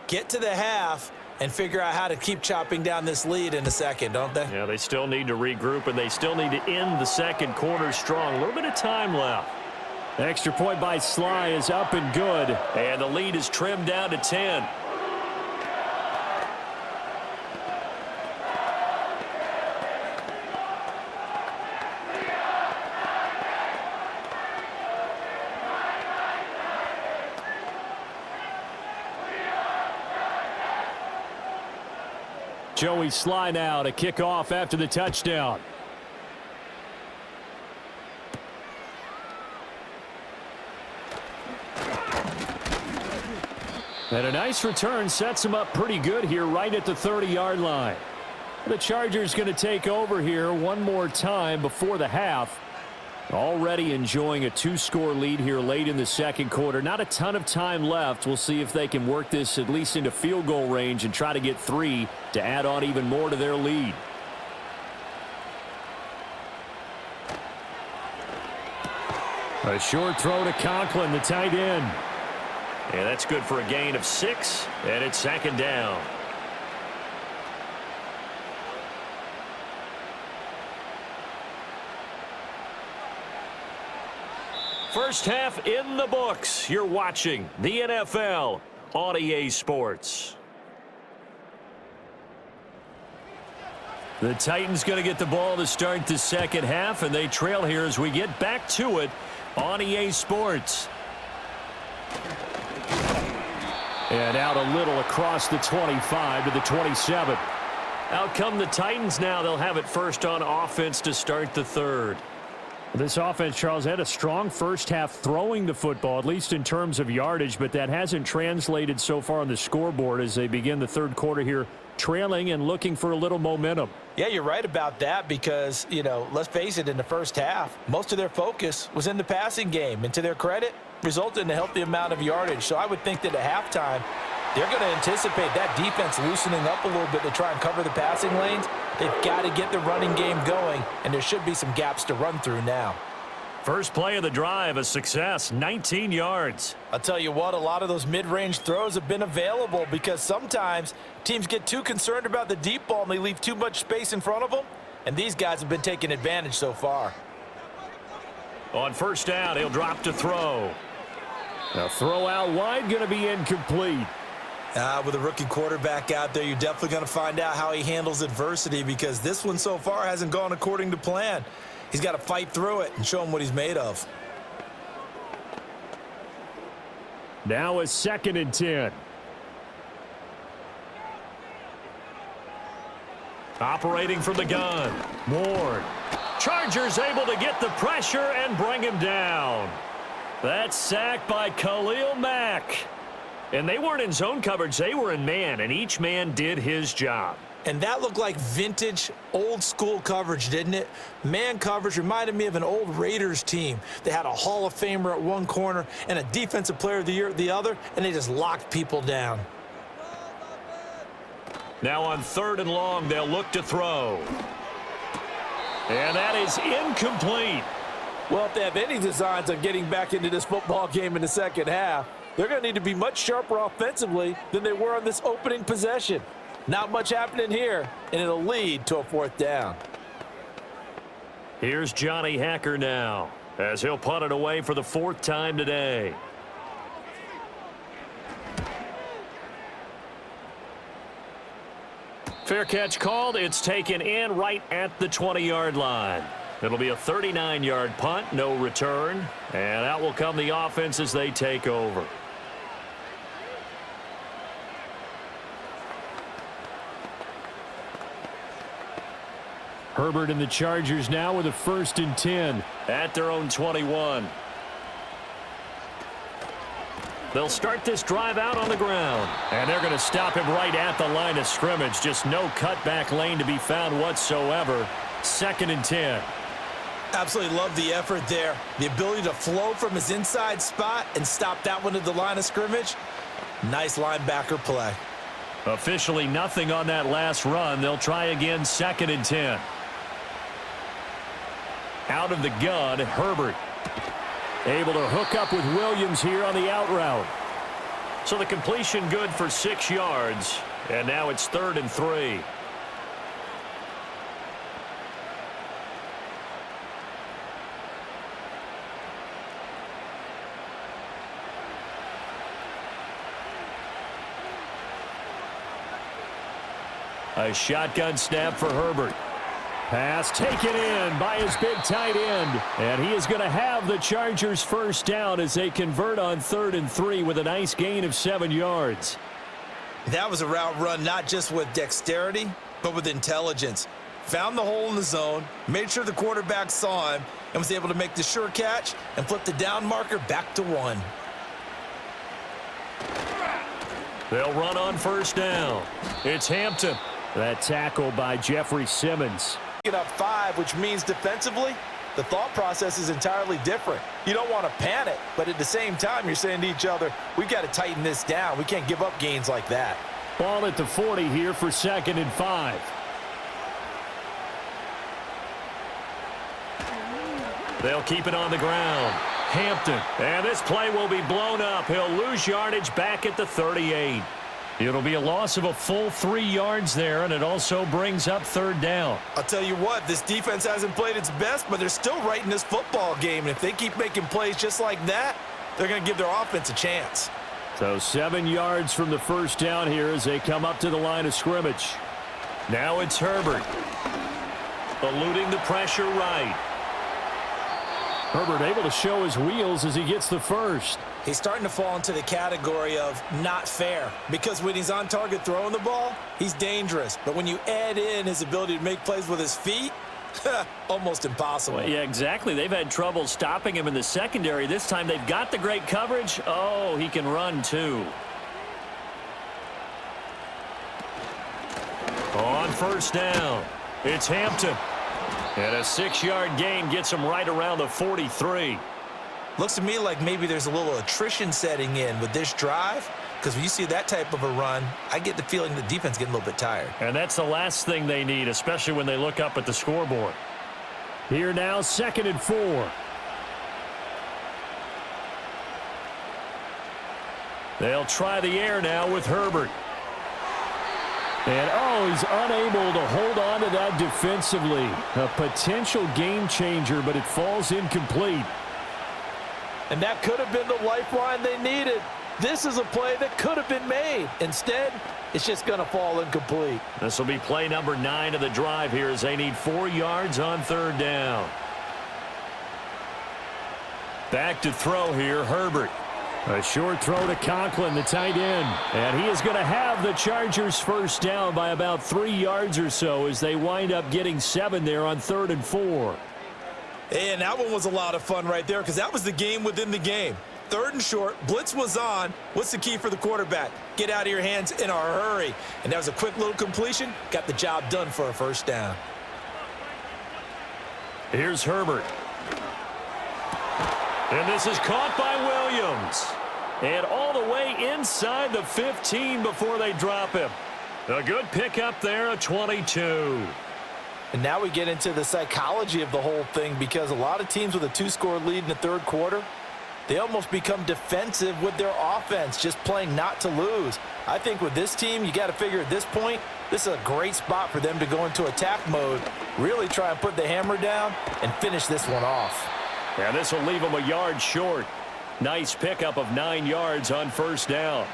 get to the half, and figure out how to keep chopping down this lead in the second, don't they? Yeah, they still need to regroup, and they still need to end the second quarter strong. A little bit of time left. Extra point by Sly is up and good, and the lead is trimmed down to 10. Joey Sly now to kick off after the touchdown. And a nice return sets him up pretty good here right at the 30-yard line. The Chargers going to take over here one more time before the half. Already enjoying a 2-score lead here late in the second quarter. Not a ton of time left. We'll see if they can work this at least into field goal range and try to get 3 to add on even more to their lead. A short throw to Conklin, the tight end. And that's good for a gain of 6, and it's 2nd down. First half in the books. You're watching the NFL on EA Sports. The Titans going to get the ball to start the second half, and they trail here as we get back to it on EA Sports. And out a little across the 25 to the 27. Out come the Titans now. They'll have it first on offense to start the third. This offense, Charles, had a strong first half throwing the football, at least in terms of yardage, but that hasn't translated so far on the scoreboard as they begin the third quarter here, trailing and looking for a little momentum. Yeah, you're right about that because, you know, let's face it, in the first half, most of their focus was in the passing game, and to their credit, resulted in a healthy amount of yardage. So I would think that at halftime, They're going to anticipate that defense loosening up a little bit to try and cover the passing lanes. They've got to get the running game going, and there should be some gaps to run through now. First play of the drive, a success, 19 yards. I'll tell you what, a lot of those mid-range throws have been available because sometimes teams get too concerned about the deep ball and they leave too much space in front of them, and these guys have been taking advantage so far. On first down, he'll drop to throw. A throw out wide, going to be incomplete. With a rookie quarterback out there, you're definitely going to find out how he handles adversity because this one so far hasn't gone according to plan. He's got to fight through it and show him what he's made of. Now a 2nd and 10. Operating from the gun. Ward. Chargers able to get the pressure and bring him down. That's sacked by Khalil Mack. And they weren't in zone coverage, they were in man, and each man did his job. And that looked like vintage, old-school coverage, didn't it? Man coverage reminded me of an old Raiders team. They had a Hall of Famer at one corner and a Defensive Player of the Year at the other, and they just locked people down. Now on 3rd and long, they'll look to throw. And that is incomplete. Well, if they have any designs on getting back into this football game in the second half, they're going to need to be much sharper offensively than they were on this opening possession. Not much happening here, and it'll lead to a 4th down. Here's Johnny Hacker now, as he'll punt it away for the 4th time today. Fair catch called. It's taken in right at the 20-yard line. It'll be a 39-yard punt, no return, and out will come the offense as they take over. Herbert and the Chargers now with a 1st and 10. At their own 21. They'll start this drive out on the ground. And they're going to stop him right at the line of scrimmage. Just no cutback lane to be found whatsoever. 2nd and 10. Absolutely love the effort there. The ability to flow from his inside spot and stop that one at the line of scrimmage. Nice linebacker play. Officially nothing on that last run. They'll try again, 2nd and 10. Out of the gun, Herbert. Able to hook up with Williams here on the out route. So the completion good for 6 yards. And now it's 3rd and 3. A shotgun snap for Herbert. Pass taken in by his big tight end. And he is going to have the Chargers' 1st down as they convert on 3rd and 3 with a nice gain of 7 yards. That was a route run not just with dexterity, but with intelligence. Found the hole in the zone, made sure the quarterback saw him, and was able to make the sure catch and flip the down marker back to 1. They'll run on 1st down. It's Hampton. That tackle by Jeffrey Simmons. Up 5, which means defensively, the thought process is entirely different. You don't want to panic, but at the same time, you're saying to each other, we've got to tighten this down. We can't give up gains like that. Ball at the 40 here for 2nd and 5. They'll keep it on the ground. Hampton. And this play will be blown up. He'll lose yardage back at the 38. It'll be a loss of a full 3 yards there, and it also brings up 3rd down. I'll tell you what, this defense hasn't played its best, but they're still right in this football game. And if they keep making plays just like that, they're going to give their offense a chance. So 7 yards from the 1st down here as they come up to the line of scrimmage. Now it's Herbert. Eluding the pressure right. Herbert able to show his wheels as he gets the 1st. He's starting to fall into the category of not fair because when he's on target throwing the ball, he's dangerous. But when you add in his ability to make plays with his feet, almost impossible. Well, yeah, exactly. They've had trouble stopping him in the secondary. This time they've got the great coverage. Oh, he can run too. On 1st down, it's Hampton. And a 6-yard gain gets him right around the 43. Looks to me like maybe there's a little attrition setting in with this drive. because when you see that type of a run, I get the feeling the defense getting a little bit tired. And that's the last thing they need, especially when they look up at the scoreboard. Here now, 2nd and 4. They'll try the air now with Herbert. And, oh, he's unable to hold on to that defensively. A potential game changer, but it falls incomplete. And that could have been the lifeline they needed. This is a play that could have been made. Instead, it's just going to fall incomplete. This will be play number 9 of the drive here as they need 4 yards on 3rd down. Back to throw here, Herbert. A short throw to Conklin, the tight end. And he is going to have the Chargers first down by about 3 yards or so as they wind up getting 7 there on 3rd and 4. And that one was a lot of fun right there because that was the game within the game. 3rd and short, blitz was on. What's the key for the quarterback? Get out of your hands in a hurry. And that was a quick little completion. Got the job done for a first down. Here's Herbert. And this is caught by Williams. And all the way inside the 15 before they drop him. A good pickup there, a 22. And now we get into the psychology of the whole thing because a lot of teams with a 2-score lead in the 3rd quarter, they almost become defensive with their offense, just playing not to lose. I think with this team, you got to figure at this point, this is a great spot for them to go into attack mode, really try and put the hammer down and finish this one off. And this will leave them a yard short. Nice pickup of 9 yards on 1st down.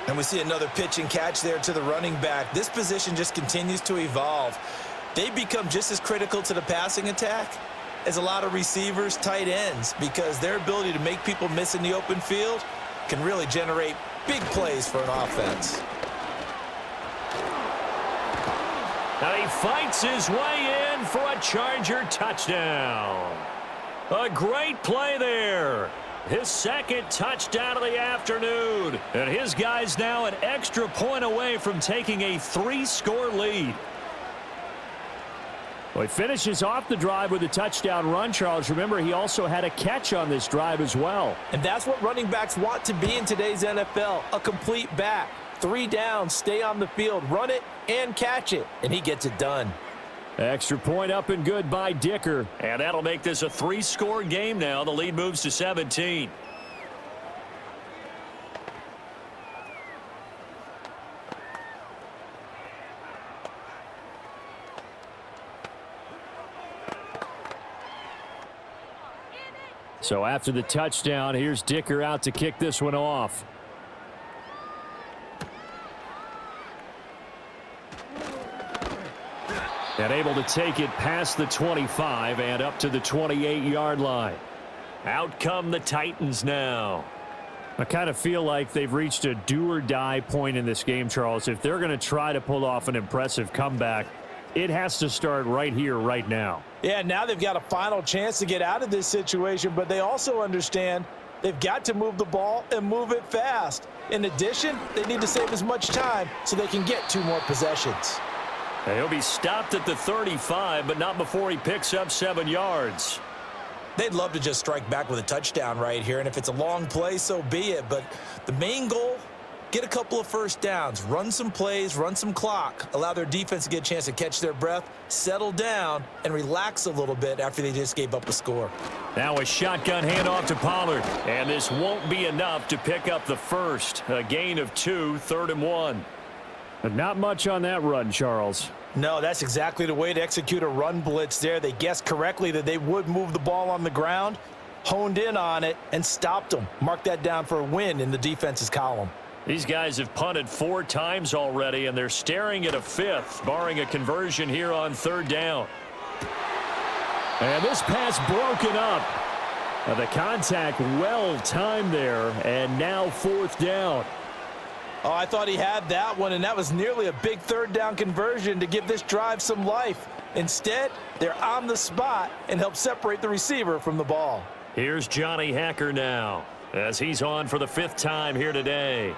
And we see another pitch and catch there to the running back. This position just continues to evolve. They become just as critical to the passing attack as a lot of receivers, tight ends, because their ability to make people miss in the open field can really generate big plays for an offense. Now he fights his way in for a Charger touchdown. A great play there. His 2nd touchdown of the afternoon. And his guys now an extra point away from taking a 3-score lead. Well, he finishes off the drive with a touchdown run, Charles. Remember, he also had a catch on this drive as well. And that's what running backs want to be in today's NFL, a complete back. 3 downs, stay on the field, run it, and catch it. And he gets it done. Extra point up and good by Dicker. And that'll make this a 3-score game now. The lead moves to 17. So after the touchdown, here's Dicker out to kick this one off. And able to take it past the 25 and up to the 28-yard line. Out come the Titans now. I kind of feel like they've reached a do-or-die point in this game, Charles. If they're going to try to pull off an impressive comeback, it has to start right here, right now. Yeah, now they've got a final chance to get out of this situation, but they also understand they've got to move the ball and move it fast. In addition, they need to save as much time so they can get 2 more possessions. And he'll be stopped at the 35, but not before he picks up 7 yards. They'd love to just strike back with a touchdown right here, and if it's a long play, so be it. But the main goal, get a couple of first downs, run some plays, run some clock, allow their defense to get a chance to catch their breath, settle down, and relax a little bit after they just gave up a score. Now a shotgun handoff to Pollard, and this won't be enough to pick up the first. A gain of 2, 3rd and 1. But not much on that run, Charles. No, that's exactly the way to execute a run blitz there. They guessed correctly that they would move the ball on the ground, honed in on it, and stopped them. Mark that down for a win in the defense's column. These guys have punted 4 times already, and they're staring at a 5th, barring a conversion here on 3rd down. And this pass broken up. The contact well timed there, and now 4th down. Oh, I thought he had that one, and that was nearly a big 3rd down conversion to give this drive some life. Instead, they're on the spot and help separate the receiver from the ball. Here's Johnny Hacker now, as he's on for the 5th time here today.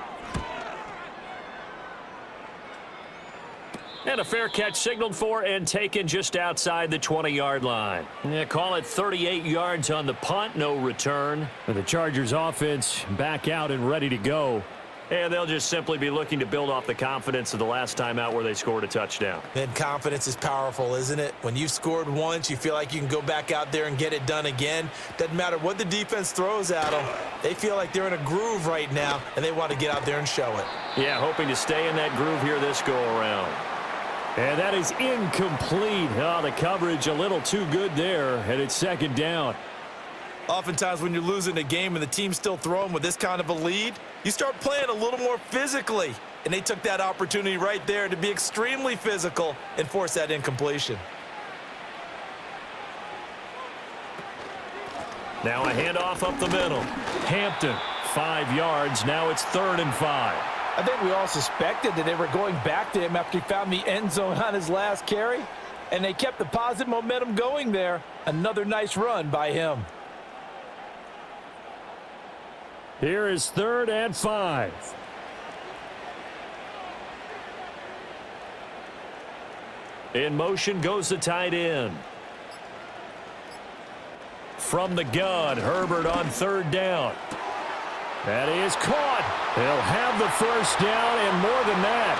And a fair catch signaled for and taken just outside the 20-yard line. Yeah, call it 38 yards on the punt, no return. And the Chargers offense back out and ready to go. And they'll just simply be looking to build off the confidence of the last time out where they scored a touchdown. And confidence is powerful, isn't it? When you've scored once, you feel like you can go back out there and get it done again. Doesn't matter what the defense throws at them. They feel like they're in a groove right now, and they want to get out there and show it. Yeah, hoping to stay in that groove here this go-around. And that is incomplete. Oh, the coverage a little too good there, and it's second down. Oftentimes when you're losing a game and the team's still throwing with this kind of a lead, you start playing a little more physically. And they took that opportunity right there to be extremely physical and force that incompletion. Now a handoff up the middle. Hampton, 5 yards. Now it's 3rd and 5. I think we all suspected that they were going back to him after he found the end zone on his last carry. And they kept the positive momentum going there. Another nice run by him. Here is 3rd and 5. In motion goes the tight end. From the gun, Herbert on 3rd down. That is caught. They'll have the first down and more than that.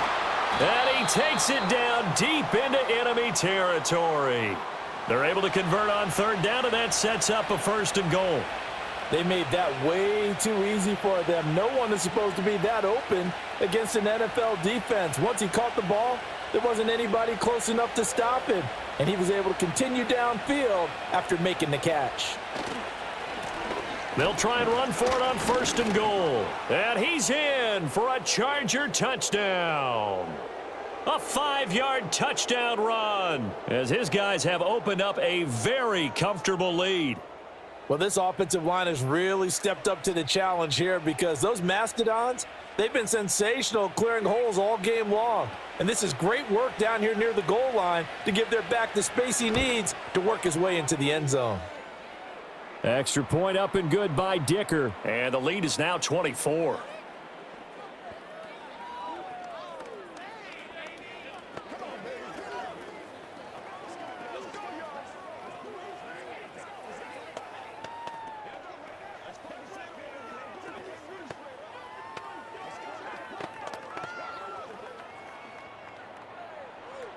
And he takes it down deep into enemy territory. They're able to convert on 3rd down, and that sets up a 1st and goal. They made that way too easy for them. No one is supposed to be that open against an NFL defense. Once he caught the ball, there wasn't anybody close enough to stop him. And he was able to continue downfield after making the catch. They'll try and run for it on 1st and goal. And he's in for a Charger touchdown. A 5-yard touchdown run as his guys have opened up a very comfortable lead. Well, this offensive line has really stepped up to the challenge here because those Mastodons, they've been sensational clearing holes all game long. And this is great work down here near the goal line to give their back the space he needs to work his way into the end zone. Extra point up and good by Dicker. And the lead is now 24.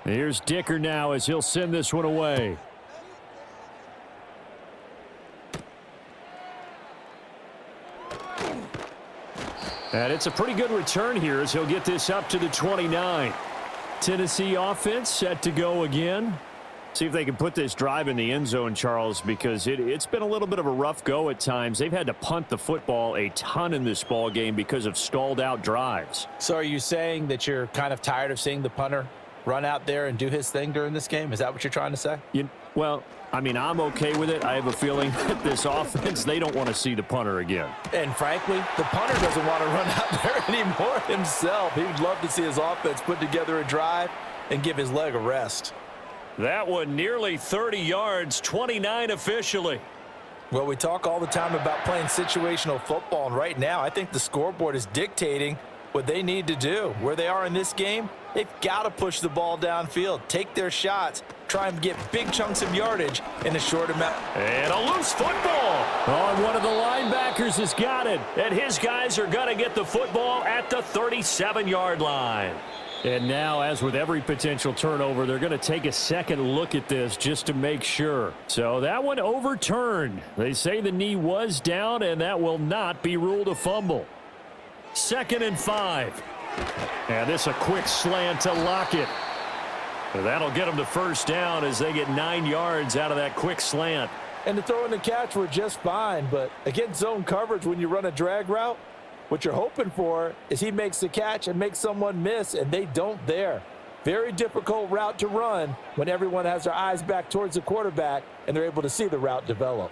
Here's Dicker now as he'll send this one away. And it's a pretty good return here as he'll get this up to the 29. Tennessee offense set to go again. See if they can put this drive in the end zone, Charles, because it's been a little bit of a rough go at times. They've had to punt the football a ton in this ball game because of stalled out drives. So are you saying that you're kind of tired of seeing the punter run out there and do his thing during this game? Is that what you're trying to say? Well, I mean, I'm okay with it. I have a feeling that this offense, they don't want to see the punter again. And frankly, the punter doesn't want to run out there anymore himself. He would love to see his offense put together a drive and give his leg a rest. That one nearly 30 yards, 29 officially. Well, we talk all the time about playing situational football, and right now I think the scoreboard is dictating what they need to do. Where they are in this game, they've got to push the ball downfield, take their shots, try and get big chunks of yardage in a short amount. And a loose football. Oh, one of the linebackers has got it. And his guys are going to get the football at the 37-yard line. And now, as with every potential turnover, they're going to take a second look at this just to make sure. So that one overturned. They say the knee was down, and that will not be ruled a fumble. 2nd and 5. And this a quick slant to Lockett. That'll get them to 1st down as they get 9 yards out of that quick slant. And the throw and the catch were just fine, but against zone coverage when you run a drag route, what you're hoping for is he makes the catch and makes someone miss, and they don't there. Very difficult route to run when everyone has their eyes back towards the quarterback and they're able to see the route develop.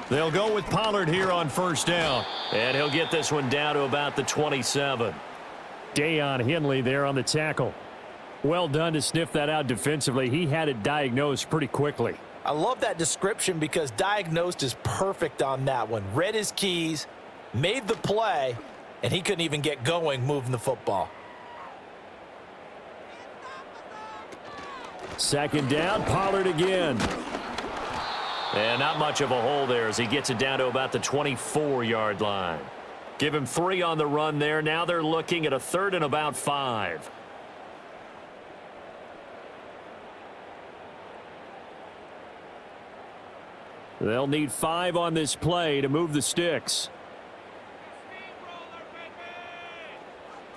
They'll go with Pollard here on 1st down. And he'll get this one down to about the 27. Deion Henley there on the tackle. Well done to sniff that out defensively. He had it diagnosed pretty quickly. I love that description because diagnosed is perfect on that one. Read his keys, made the play, and he couldn't even get going moving the football. 2nd down, Pollard again. And not much of a hole there as he gets it down to about the 24-yard line. Give him 3 on the run there. Now they're looking at a 3rd and about 5. They'll need 5 on this play to move the sticks.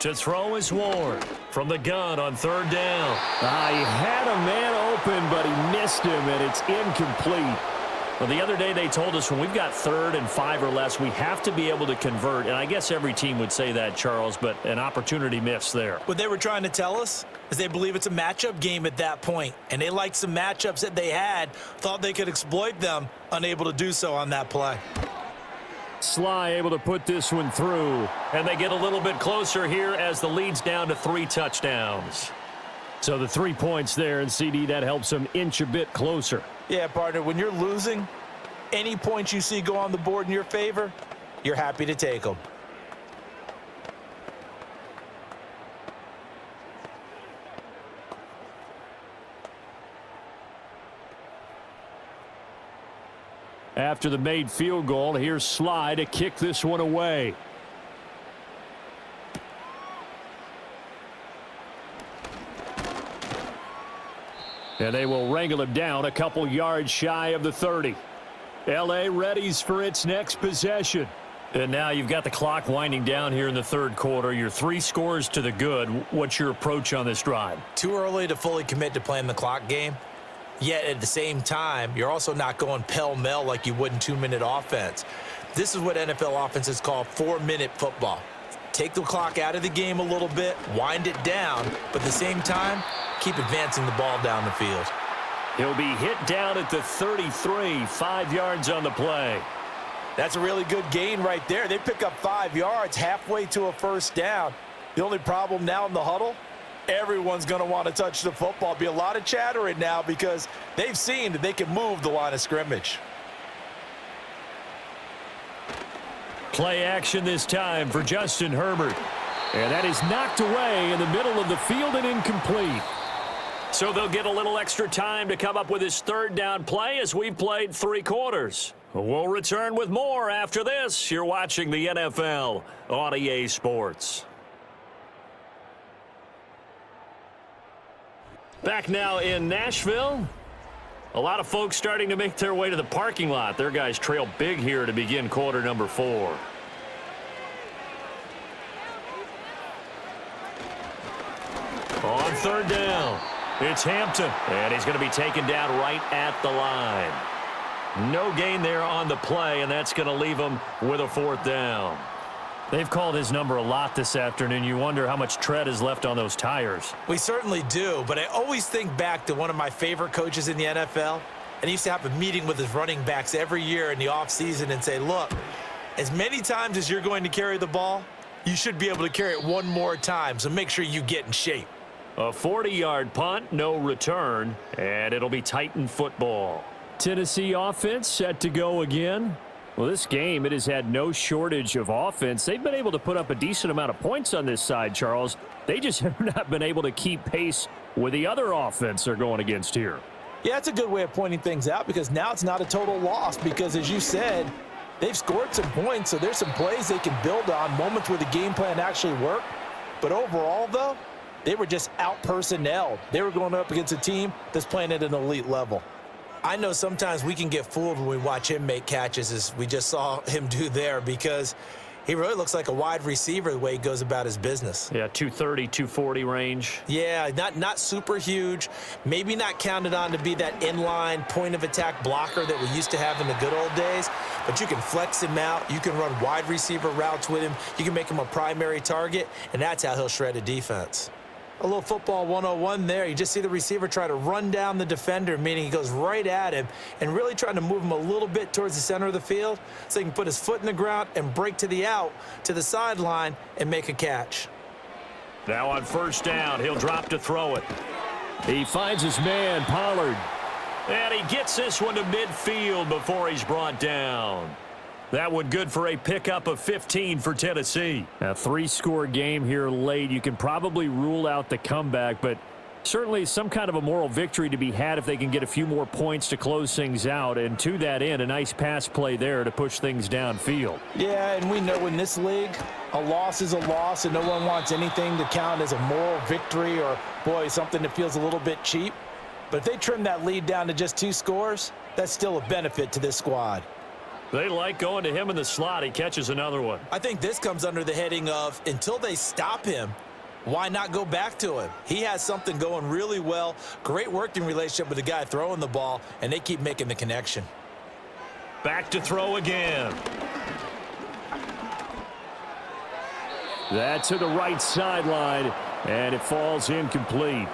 To throw is Ward from the gun on 3rd down. He had a man open, but he missed him, and it's incomplete. Well, the other day they told us when we've got 3rd and 5 or less, we have to be able to convert. And I guess every team would say that, Charles, but an opportunity missed there. What they were trying to tell us is they believe it's a matchup game at that point, and they liked some matchups that they had, thought they could exploit them, unable to do so on that play. Sly able to put this one through, and they get a little bit closer here as the lead's down to 3 touchdowns. So the 3 points there, and CD, that helps them inch a bit closer. Yeah, partner, when you're losing, any points you see go on the board in your favor, you're happy to take them. After the made field goal, here's Sly to kick this one away. And they will wrangle him down a couple yards shy of the 30. L.A. readies for its next possession. And now you've got the clock winding down here in the 3rd quarter. You're 3 scores to the good. What's your approach on this drive? Too early to fully commit to playing the clock game. Yet at the same time, you're also not going pell-mell like you would in 2-minute offense. This is what NFL offenses call 4-minute football. Take the clock out of the game a little bit, wind it down, but at the same time, keep advancing the ball down the field. He'll be hit down at the 33, 5 yards on the play. That's a really good gain right there. They pick up 5 yards halfway to a 1st down. The only problem now in the huddle, everyone's going to want to touch the football. Be a lot of chattering now because they've seen that they can move the line of scrimmage. Play action this time for Justin Herbert. And that is knocked away in the middle of the field and incomplete. So they'll get a little extra time to come up with his 3rd down play as we've played 3 quarters. We'll return with more after this. You're watching the NFL on EA Sports. Back now in Nashville. A lot of folks starting to make their way to the parking lot. Their guys trail big here to begin quarter number 4. On 3rd down, it's Hampton, and he's going to be taken down right at the line. No gain there on the play, and that's going to leave him with a 4th down. They've called his number a lot this afternoon. You wonder how much tread is left on those tires. We certainly do, but I always think back to one of my favorite coaches in the NFL, and he used to have a meeting with his running backs every year in the offseason and say, look, as many times as you're going to carry the ball, you should be able to carry it one more time, so make sure you get in shape. A 40-yard punt, no return, and it'll be Titan football. Tennessee offense set to go again. Well, this game, it has had no shortage of offense. They've been able to put up a decent amount of points on this side, Charles. They just have not been able to keep pace with the other offense they're going against here. Yeah, that's a good way of pointing things out because now it's not a total loss because, as you said, they've scored some points, so there's some plays they can build on, moments where the game plan actually worked. But overall, though, they were just out-personnelled. They were going up against a team that's playing at an elite level. I know sometimes we can get fooled when we watch him make catches, as we just saw him do there, because he really looks like a wide receiver the way he goes about his business. Yeah, 230, 240 range. Yeah, not super huge, maybe not counted on to be that inline point-of-attack blocker that we used to have in the good old days, but you can flex him out, you can run wide receiver routes with him, you can make him a primary target, and that's how he'll shred a defense. A little football 101 there. You just see the receiver try to run down the defender, meaning he goes right at him and really trying to move him a little bit towards the center of the field so he can put his foot in the ground and break to the out, to the sideline, and make a catch. Now on 1st down, he'll drop to throw it. He finds his man, Pollard. And he gets this one to midfield before he's brought down. That one good for a pickup of 15 for Tennessee. A 3-score game here late. You can probably rule out the comeback, but Certainly some kind of a moral victory to be had if they can get a few more points to close things out. And to that end, a nice pass play there to push things downfield. Yeah, and we know in this league, a loss is a loss, and no one wants anything to count as a moral victory or, boy, something that feels a little bit cheap. But if they trim that lead down to just 2 scores, that's still a benefit to this squad. They like going to him in the slot. He catches another one. I think this comes under the heading of until they stop him, why not go back to him? He has something going really well. Great working relationship with the guy throwing the ball, and they keep making the connection. Back to throw again. That's to the right sideline, and it falls incomplete.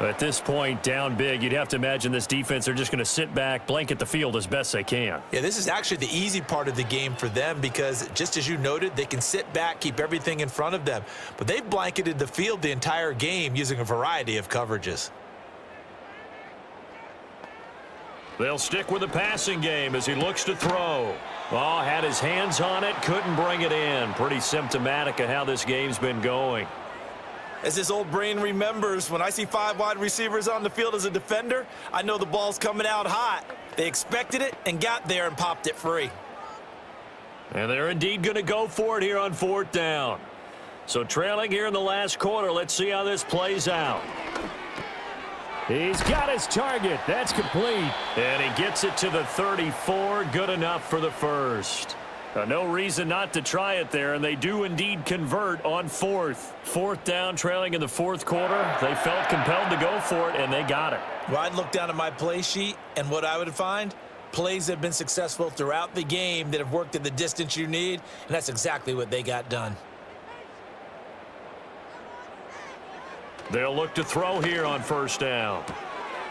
At this point, down big, you'd have to imagine this defense are just going to sit back, blanket the field as best they can. Yeah, this is actually the easy part of the game for them because, just as you noted, they can sit back, keep everything in front of them. But they've blanketed the field the entire game using a variety of coverages. They'll stick with the passing game as he looks to throw. Oh, had his hands on it, couldn't bring it in. Pretty symptomatic of how this game's been going. As his old brain remembers, when I see 5 wide receivers on the field as a defender, I know the ball's coming out hot. They expected it and got there and popped it free. And they're indeed going to go for it here on 4th down. So trailing here in the last quarter, let's see how this plays out. He's got his target. That's complete. And he gets it to the 34. Good enough for the first. No reason not to try it there, and they do indeed convert on 4th. 4th down, trailing in the 4th quarter. They felt compelled to go for it, and they got it. Well, I'd look down at my play sheet, and what I would find, plays that have been successful throughout the game that have worked at the distance you need, and that's exactly what they got done. They'll look to throw here on 1st down.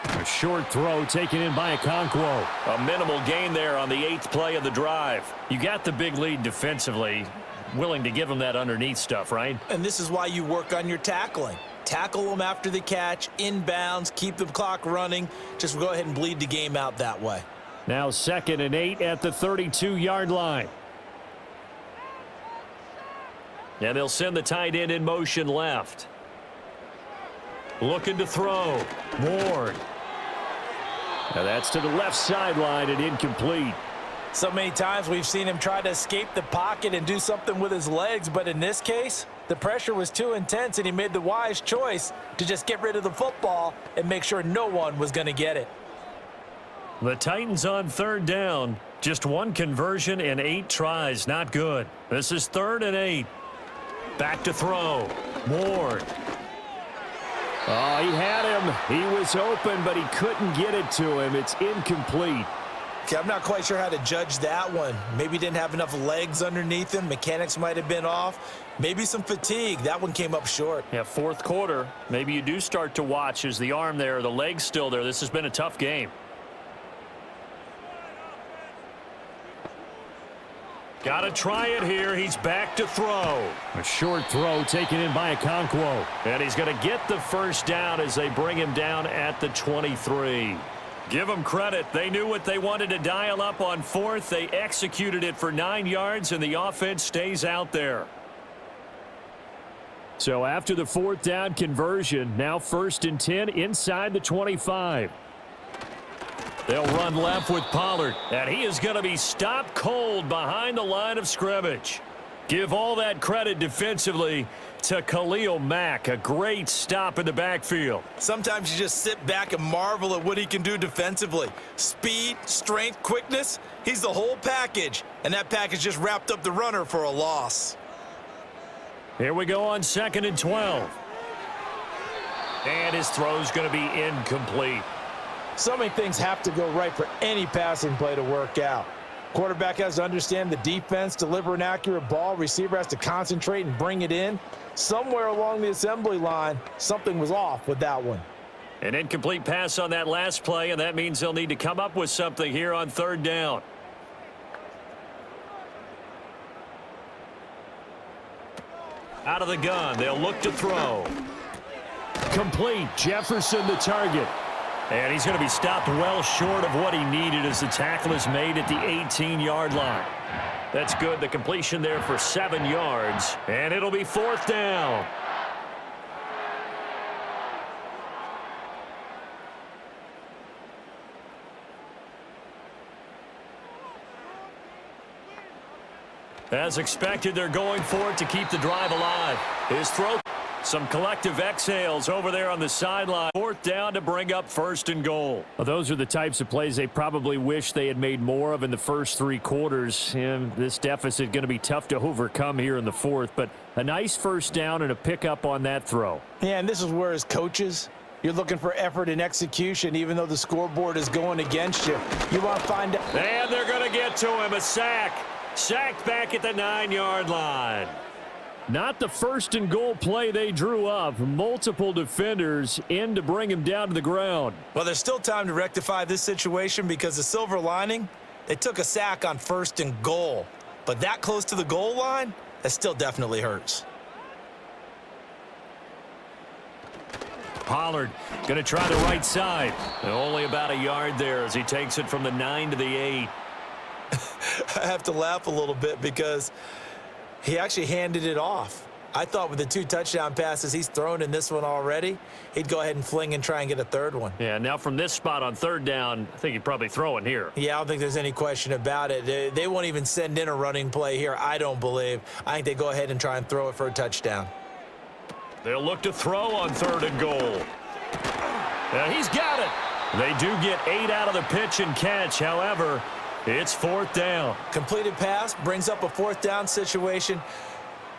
A short throw taken in by Okonkwo. A minimal gain there on the 8th play of the drive. You got the big lead defensively. Willing to give them that underneath stuff, right? And this is why you work on your tackling. Tackle them after the catch, inbounds, keep the clock running. Just go ahead and bleed the game out that way. Now 2nd and 8 at the 32-yard line. And they'll send the tight end in motion left. Looking to throw. Ward. Now that's to the left sideline and incomplete. So many times we've seen him try to escape the pocket and do something with his legs, but in this case, the pressure was too intense and he made the wise choice to just get rid of the football and make sure no one was going to get it. The Titans on 3rd down. Just 1 conversion and 8 tries. Not good. This is 3rd and 8. Back to throw. Ward. Oh, he had him. He was open, but he couldn't get it to him. It's incomplete. Okay, I'm not quite sure how to judge that one. Maybe he didn't have enough legs underneath him. Mechanics might have been off. Maybe some fatigue. That one came up short. Yeah, 4th quarter. Maybe you do start to watch. Is the arm there, the leg's still there? This has been a tough game. Got to try it here. He's back to throw. A short throw taken in by Okonkwo. And he's going to get the 1st down as they bring him down at the 23. Give them credit. They knew what they wanted to dial up on 4th. They executed it for 9 yards, and the offense stays out there. So after the 4th down conversion, now 1st and 10 inside the 25. They'll run left with Pollard, and he is going to be stopped cold behind the line of scrimmage. Give all that credit defensively to Khalil Mack. A great stop in the backfield. Sometimes you just sit back and marvel at what he can do defensively. Speed, strength, quickness, he's the whole package. And that package just wrapped up the runner for a loss. Here we go on 2nd and 12. And his throw's going to be incomplete. So many things have to go right for any passing play to work out. Quarterback has to understand the defense, deliver an accurate ball. Receiver has to concentrate and bring it in. Somewhere along the assembly line, something was off with that one. An incomplete pass on that last play, and that means they'll need to come up with something here on 3rd down. Out of the gun, they'll look to throw. Complete. Jefferson the target. And he's going to be stopped well short of what he needed as the tackle is made at the 18-yard line. That's good. The completion there for 7 yards. And it'll be 4th down. As expected, they're going for it to keep the drive alive. His throw, some collective exhales over there on the sideline. 4th down to bring up 1st and goal. Well, those are the types of plays they probably wish they had made more of in the first 3 quarters. And this deficit going to be tough to overcome here in the 4th. But a nice 1st down and a pickup on that throw. Yeah, and this is where as coaches, you're looking for effort and execution, even though the scoreboard is going against you. You want to find out. And they're going to get to him. A sack. Sacked back at the 9-yard line. Not the 1st and goal play they drew up. Multiple defenders in to bring him down to the ground. Well, there's still time to rectify this situation because the silver lining, they took a sack on 1st and goal. But that close to the goal line, that still definitely hurts. Pollard going to try the right side. And only about a yard there as he takes it from the 9 to the 8. I have to laugh a little bit because he actually handed it off. I thought with the 2 touchdown passes he's thrown in this one already, he'd go ahead and fling and try and get a 3rd one. Yeah, now from this spot on 3rd down, I think he'd probably throw in here. Yeah, I don't think there's any question about it. They won't even send in a running play here, I don't believe. I think they go ahead and try and throw it for a touchdown. They'll look to throw on 3rd and goal. Now he's got it. They do get 8 out of the pitch and catch. However, it's 4th down. Completed pass brings up a 4th down situation.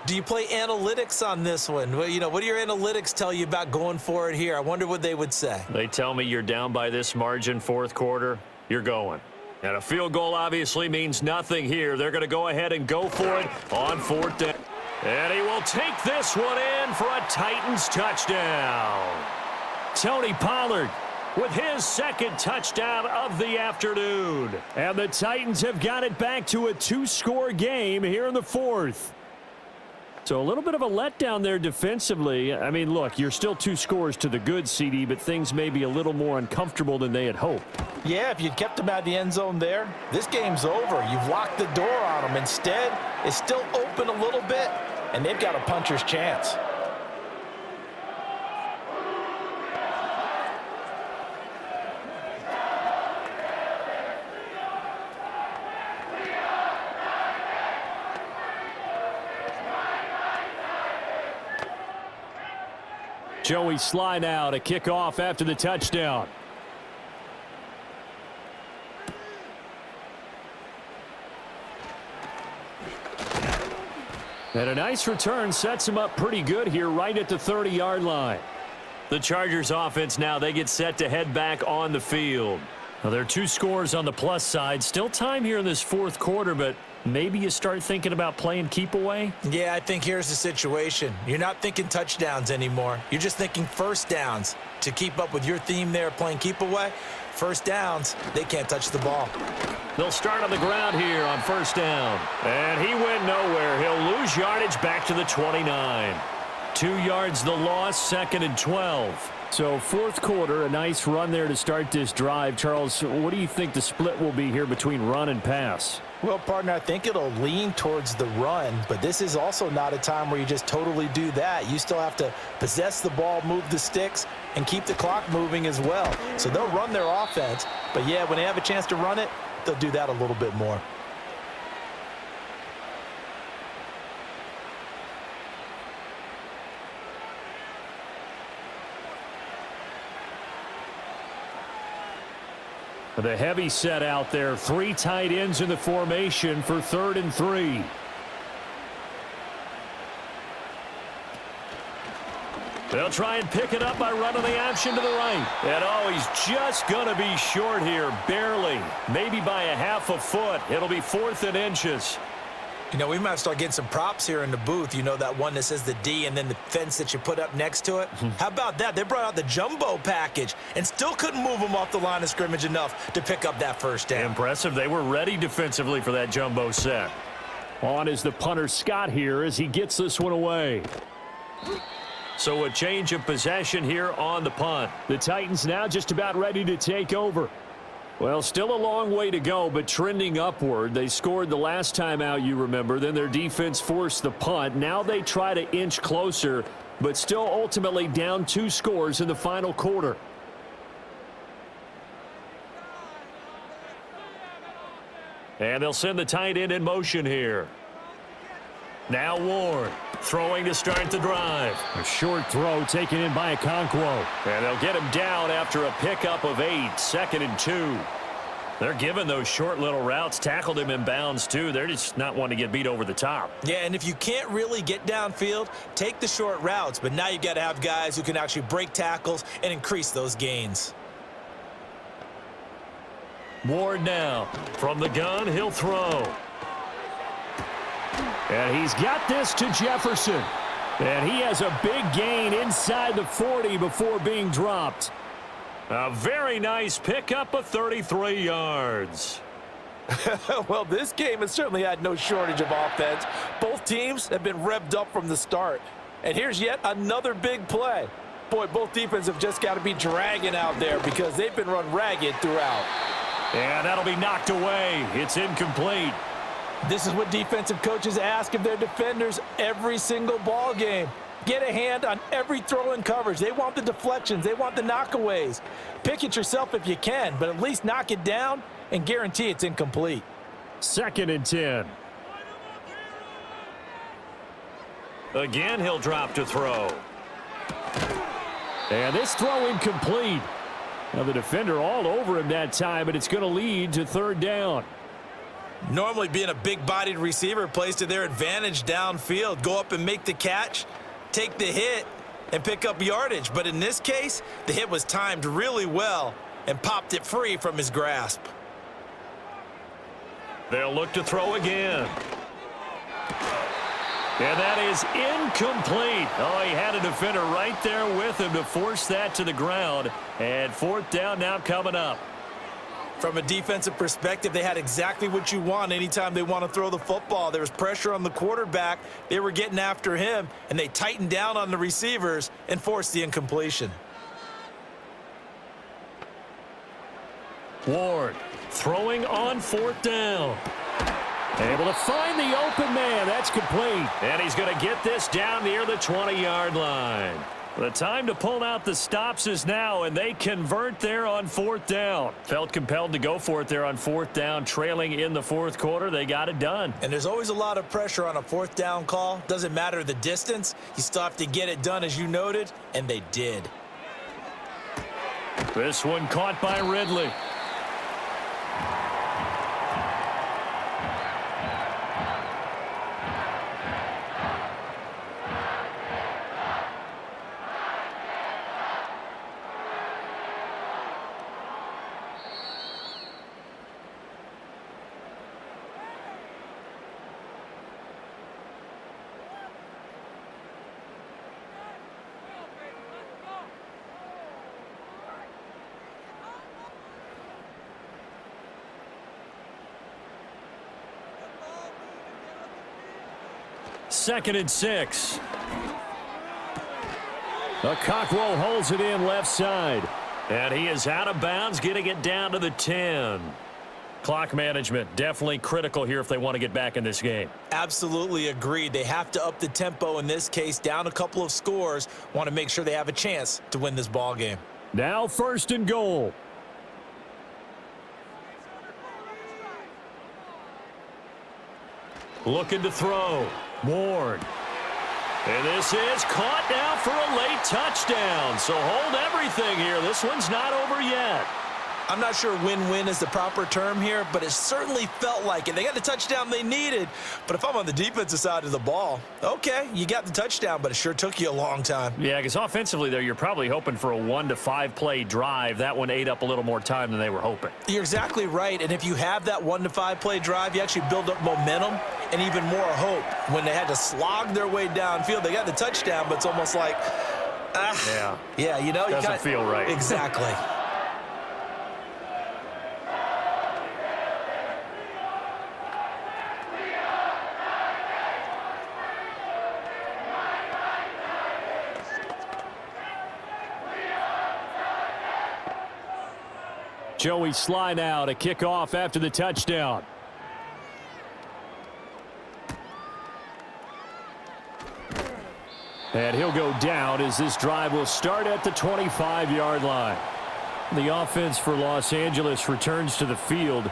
Do you play analytics on this one? Well, you know, what do your analytics tell you about going for it here? I wonder what they would say. They tell me you're down by this margin 4th quarter, you're going. And a field goal obviously means nothing here. They're going to go ahead and go for it on 4th down. And he will take this one in for a Titans touchdown. Tony Pollard with his 2nd touchdown of the afternoon. And the Titans have got it back to a 2-score game here in the 4th. So a little bit of a letdown there defensively. I mean, look, you're still 2 scores to the good, CD, but things may be a little more uncomfortable than they had hoped. Yeah, if you'd kept them out of the end zone there, this game's over. You've locked the door on them. Instead, it's still open a little bit, and they've got a puncher's chance. Joey Sly now to kick off after the touchdown. And a nice return sets him up pretty good here right at the 30-yard line. The Chargers offense now, they get set to head back on the field. Now, there are 2 scores on the plus side. Still time here in this 4th quarter, but maybe you start thinking about playing keep away? Yeah, I think here's the situation. You're not thinking touchdowns anymore. You're just thinking 1st downs. To keep up with your theme there playing keep away, 1st downs, they can't touch the ball. They'll start on the ground here on 1st down. And he went nowhere. He'll lose yardage back to the 29. 2 yards the loss, 2nd and 12. So 4th quarter, a nice run there to start this drive. Charles, what do you think the split will be here between run and pass? Well, partner, I think it'll lean towards the run, but this is also not a time where you just totally do that. You still have to possess the ball, move the sticks, and keep the clock moving as well. So they'll run their offense, but yeah, when they have a chance to run it, they'll do that a little bit more. The heavy set out there. 3 tight ends in the formation for 3rd and 3. They'll try and pick it up by running the option to the right. And oh, he's just going to be short here, barely. Maybe by a half a foot. It'll be 4th and inches. You know, we might start getting some props here in the booth. You know, that one that says the D and then the fence that you put up next to it. How about that? They brought out the jumbo package and still couldn't move them off the line of scrimmage enough to pick up that 1st down. Impressive. They were ready defensively for that jumbo set. On is the punter Scott here as he gets this one away. So a change of possession here on the punt. The Titans now just about ready to take over. Well, still a long way to go, but trending upward. They scored the last time out, you remember. Then their defense forced the punt. Now they try to inch closer, but still ultimately down 2 scores in the final quarter. And they'll send the tight end in motion here. Now Ward throwing to start the drive. A short throw taken in by Okonkwo. And they'll get him down after a pickup of 8, 2nd and 2. They're giving those short little routes, tackled him in bounds too. They're just not wanting to get beat over the top. Yeah, and if you can't really get downfield, take the short routes. But now you got to have guys who can actually break tackles and increase those gains. Ward now from the gun, he'll throw. And he's got this to Jefferson. And he has a big gain inside the 40 before being dropped. A very nice pickup of 33 yards. Well, this game has certainly had no shortage of offense. Both teams have been revved up from the start. And here's yet another big play. Boy, both defenses have just got to be dragging out there because they've been run ragged throughout. And that'll be knocked away. It's incomplete. This is what defensive coaches ask of their defenders every single ball game. Get a hand on every throw in coverage. They want the deflections. They want the knockaways. Pick it yourself if you can, but at least knock it down and guarantee it's incomplete. 2nd and 10. Again, he'll drop to throw. And this throw incomplete. Now the defender all over him that time, but it's going to lead to 3rd down. Normally being a big-bodied receiver plays to their advantage downfield. Go up and make the catch, take the hit, and pick up yardage. But in this case, the hit was timed really well and popped it free from his grasp. They'll look to throw again. And that is incomplete. Oh, he had a defender right there with him to force that to the ground. And 4th down now coming up. From a defensive perspective, they had exactly what you want anytime they want to throw the football. There was pressure on the quarterback. They were getting after him, and they tightened down on the receivers and forced the incompletion. Ward throwing on 4th down. Able to find the open man. That's complete. And he's going to get this down near the 20-yard line. The time to pull out the stops is now, and they convert there on 4th down. Felt compelled to go for it there on 4th down, trailing in the 4th quarter. They got it done. And there's always a lot of pressure on a 4th down call. Doesn't matter the distance. You still have to get it done, as you noted, and they did. This one caught by Ridley. Second and 6. Okonkwo holds it in left side. And he is out of bounds, getting it down to the 10. Clock management definitely critical here if they want to get back in this game. Absolutely agreed. They have to up the tempo in this case, down a couple of scores. Want to make sure they have a chance to win this ball game. Now 1st and goal. Looking to throw. Ward. And this is caught now for a late touchdown. So hold everything here. This one's not over yet. I'm not sure win-win is the proper term here, but it certainly felt like it. They got the touchdown they needed, but if I'm on the defensive side of the ball, okay, you got the touchdown, but it sure took you a long time. Yeah, because offensively there, you're probably hoping for a 1 to 5 play drive. That one ate up a little more time than they were hoping. You're exactly right, and if you have that 1 to 5 play drive, you actually build up momentum and even more hope. When they had to slog their way downfield, they got the touchdown, but it's almost like, yeah, you know, doesn't feel right. Exactly. Joey Sly now to kick off after the touchdown. And he'll go down as this drive will start at the 25-yard line. The offense for Los Angeles returns to the field.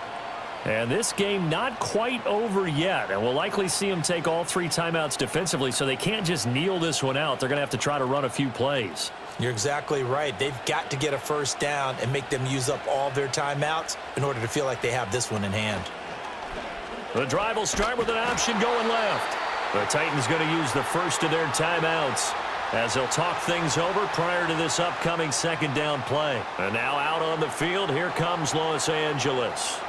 And this game not quite over yet, and we'll likely see them take all 3 timeouts defensively, so they can't just kneel this one out. They're going to have to try to run a few plays. You're exactly right. They've got to get a first down and make them use up all their timeouts in order to feel like they have this one in hand. The drive will start with an option going left. The Titans going to use the first of their timeouts as they'll talk things over prior to this upcoming second down play. And now out on the field, here comes Los Angeles.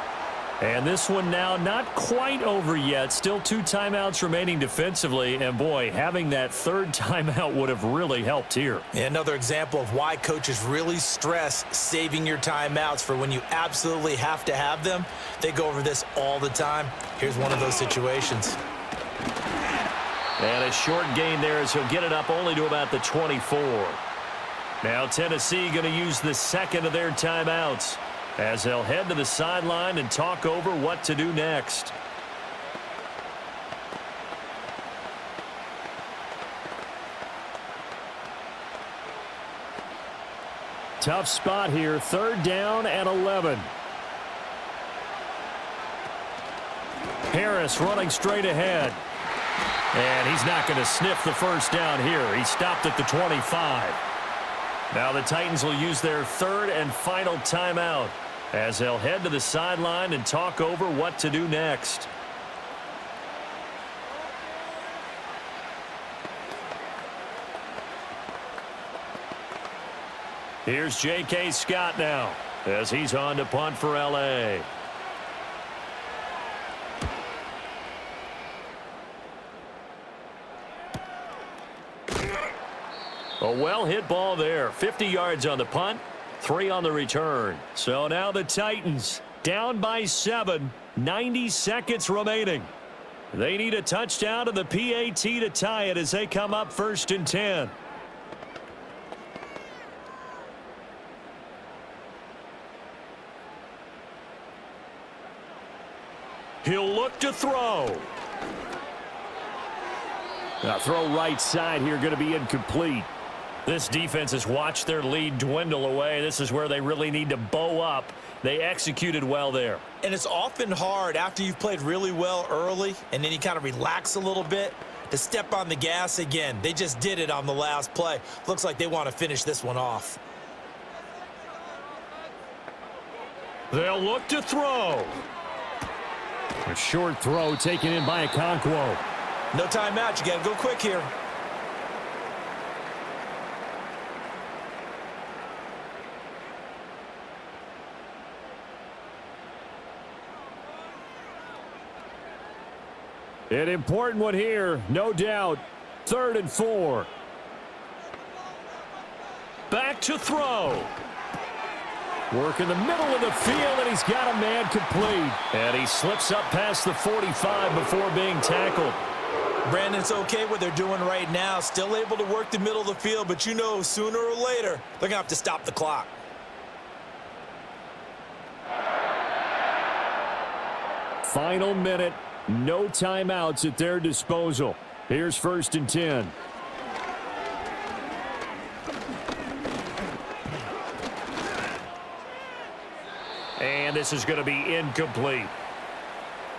And this one now not quite over yet. Still 2 timeouts remaining defensively. And, boy, having that 3rd timeout would have really helped here. Another example of why coaches really stress saving your timeouts for when you absolutely have to have them. They go over this all the time. Here's one of those situations. And a short gain there as he'll get it up only to about the 24. Now Tennessee going to use the second of their timeouts as they'll head to the sideline and talk over what to do next. Tough spot here, 3rd down and 11. Harris running straight ahead. And he's not going to sniff the first down here. He stopped at the 25. Now the Titans will use their 3rd and final timeout as they'll head to the sideline and talk over what to do next. Here's J.K. Scott now as he's on to punt for L.A. A well-hit ball there. 50 yards on the punt, 3 on the return. So now the Titans down by 7, 90 seconds remaining. They need a touchdown to the PAT to tie it as they come up 1st and 10. He'll look to throw. Now throw right side here, going to be incomplete. This defense has watched their lead dwindle away. This is where they really need to bow up. They executed well there. And it's often hard after you've played really well early and then you kind of relax a little bit to step on the gas again. They just did it on the last play. Looks like they want to finish this one off. They'll look to throw. A short throw taken in by Okonkwo. No timeout. You got to go quick here. An important one here, no doubt. 3rd and 4. Back to throw. Work in the middle of the field, and he's got a man complete. And he slips up past the 45 before being tackled. Brandon, it's okay what they're doing right now. Still able to work the middle of the field, but you know sooner or later they're going to have to stop the clock. Final minute. No timeouts at their disposal. Here's 1st and 10. And this is going to be incomplete.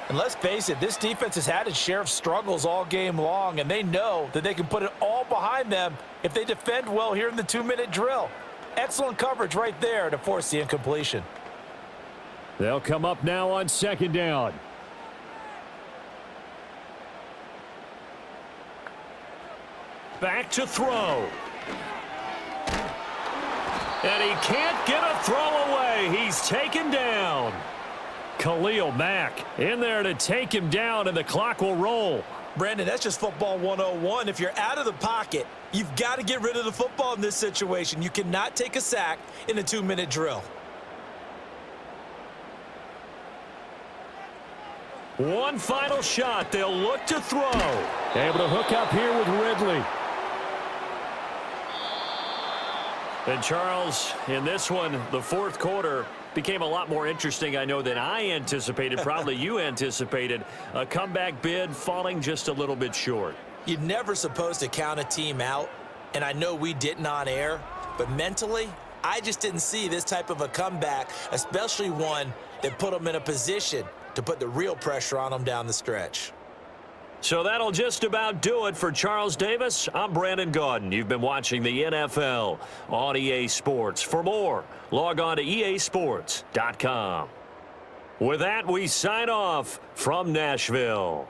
And let's face it, this defense has had its share of struggles all game long, and they know that they can put it all behind them if they defend well here in the 2-minute drill. Excellent coverage right there to force the incompletion. They'll come up now on 2nd down. Back to throw. And he can't get a throw away. He's taken down. Khalil Mack in there to take him down, and the clock will roll. Brandon, that's just football 101. If you're out of the pocket, you've got to get rid of the football in this situation. You cannot take a sack in a 2-minute drill. One final shot. They'll look to throw. Able to hook up here with Ridley. And Charles, in this one, the 4th quarter became a lot more interesting, I know, than I anticipated. Probably you anticipated. A comeback bid falling just a little bit short. You're never supposed to count a team out, and I know we didn't on air, but mentally, I just didn't see this type of a comeback, especially one that put them in a position to put the real pressure on them down the stretch. So that'll just about do it for Charles Davis. I'm Brandon Gaudin. You've been watching the NFL on EA Sports. For more, log on to easports.com. With that, we sign off from Nashville.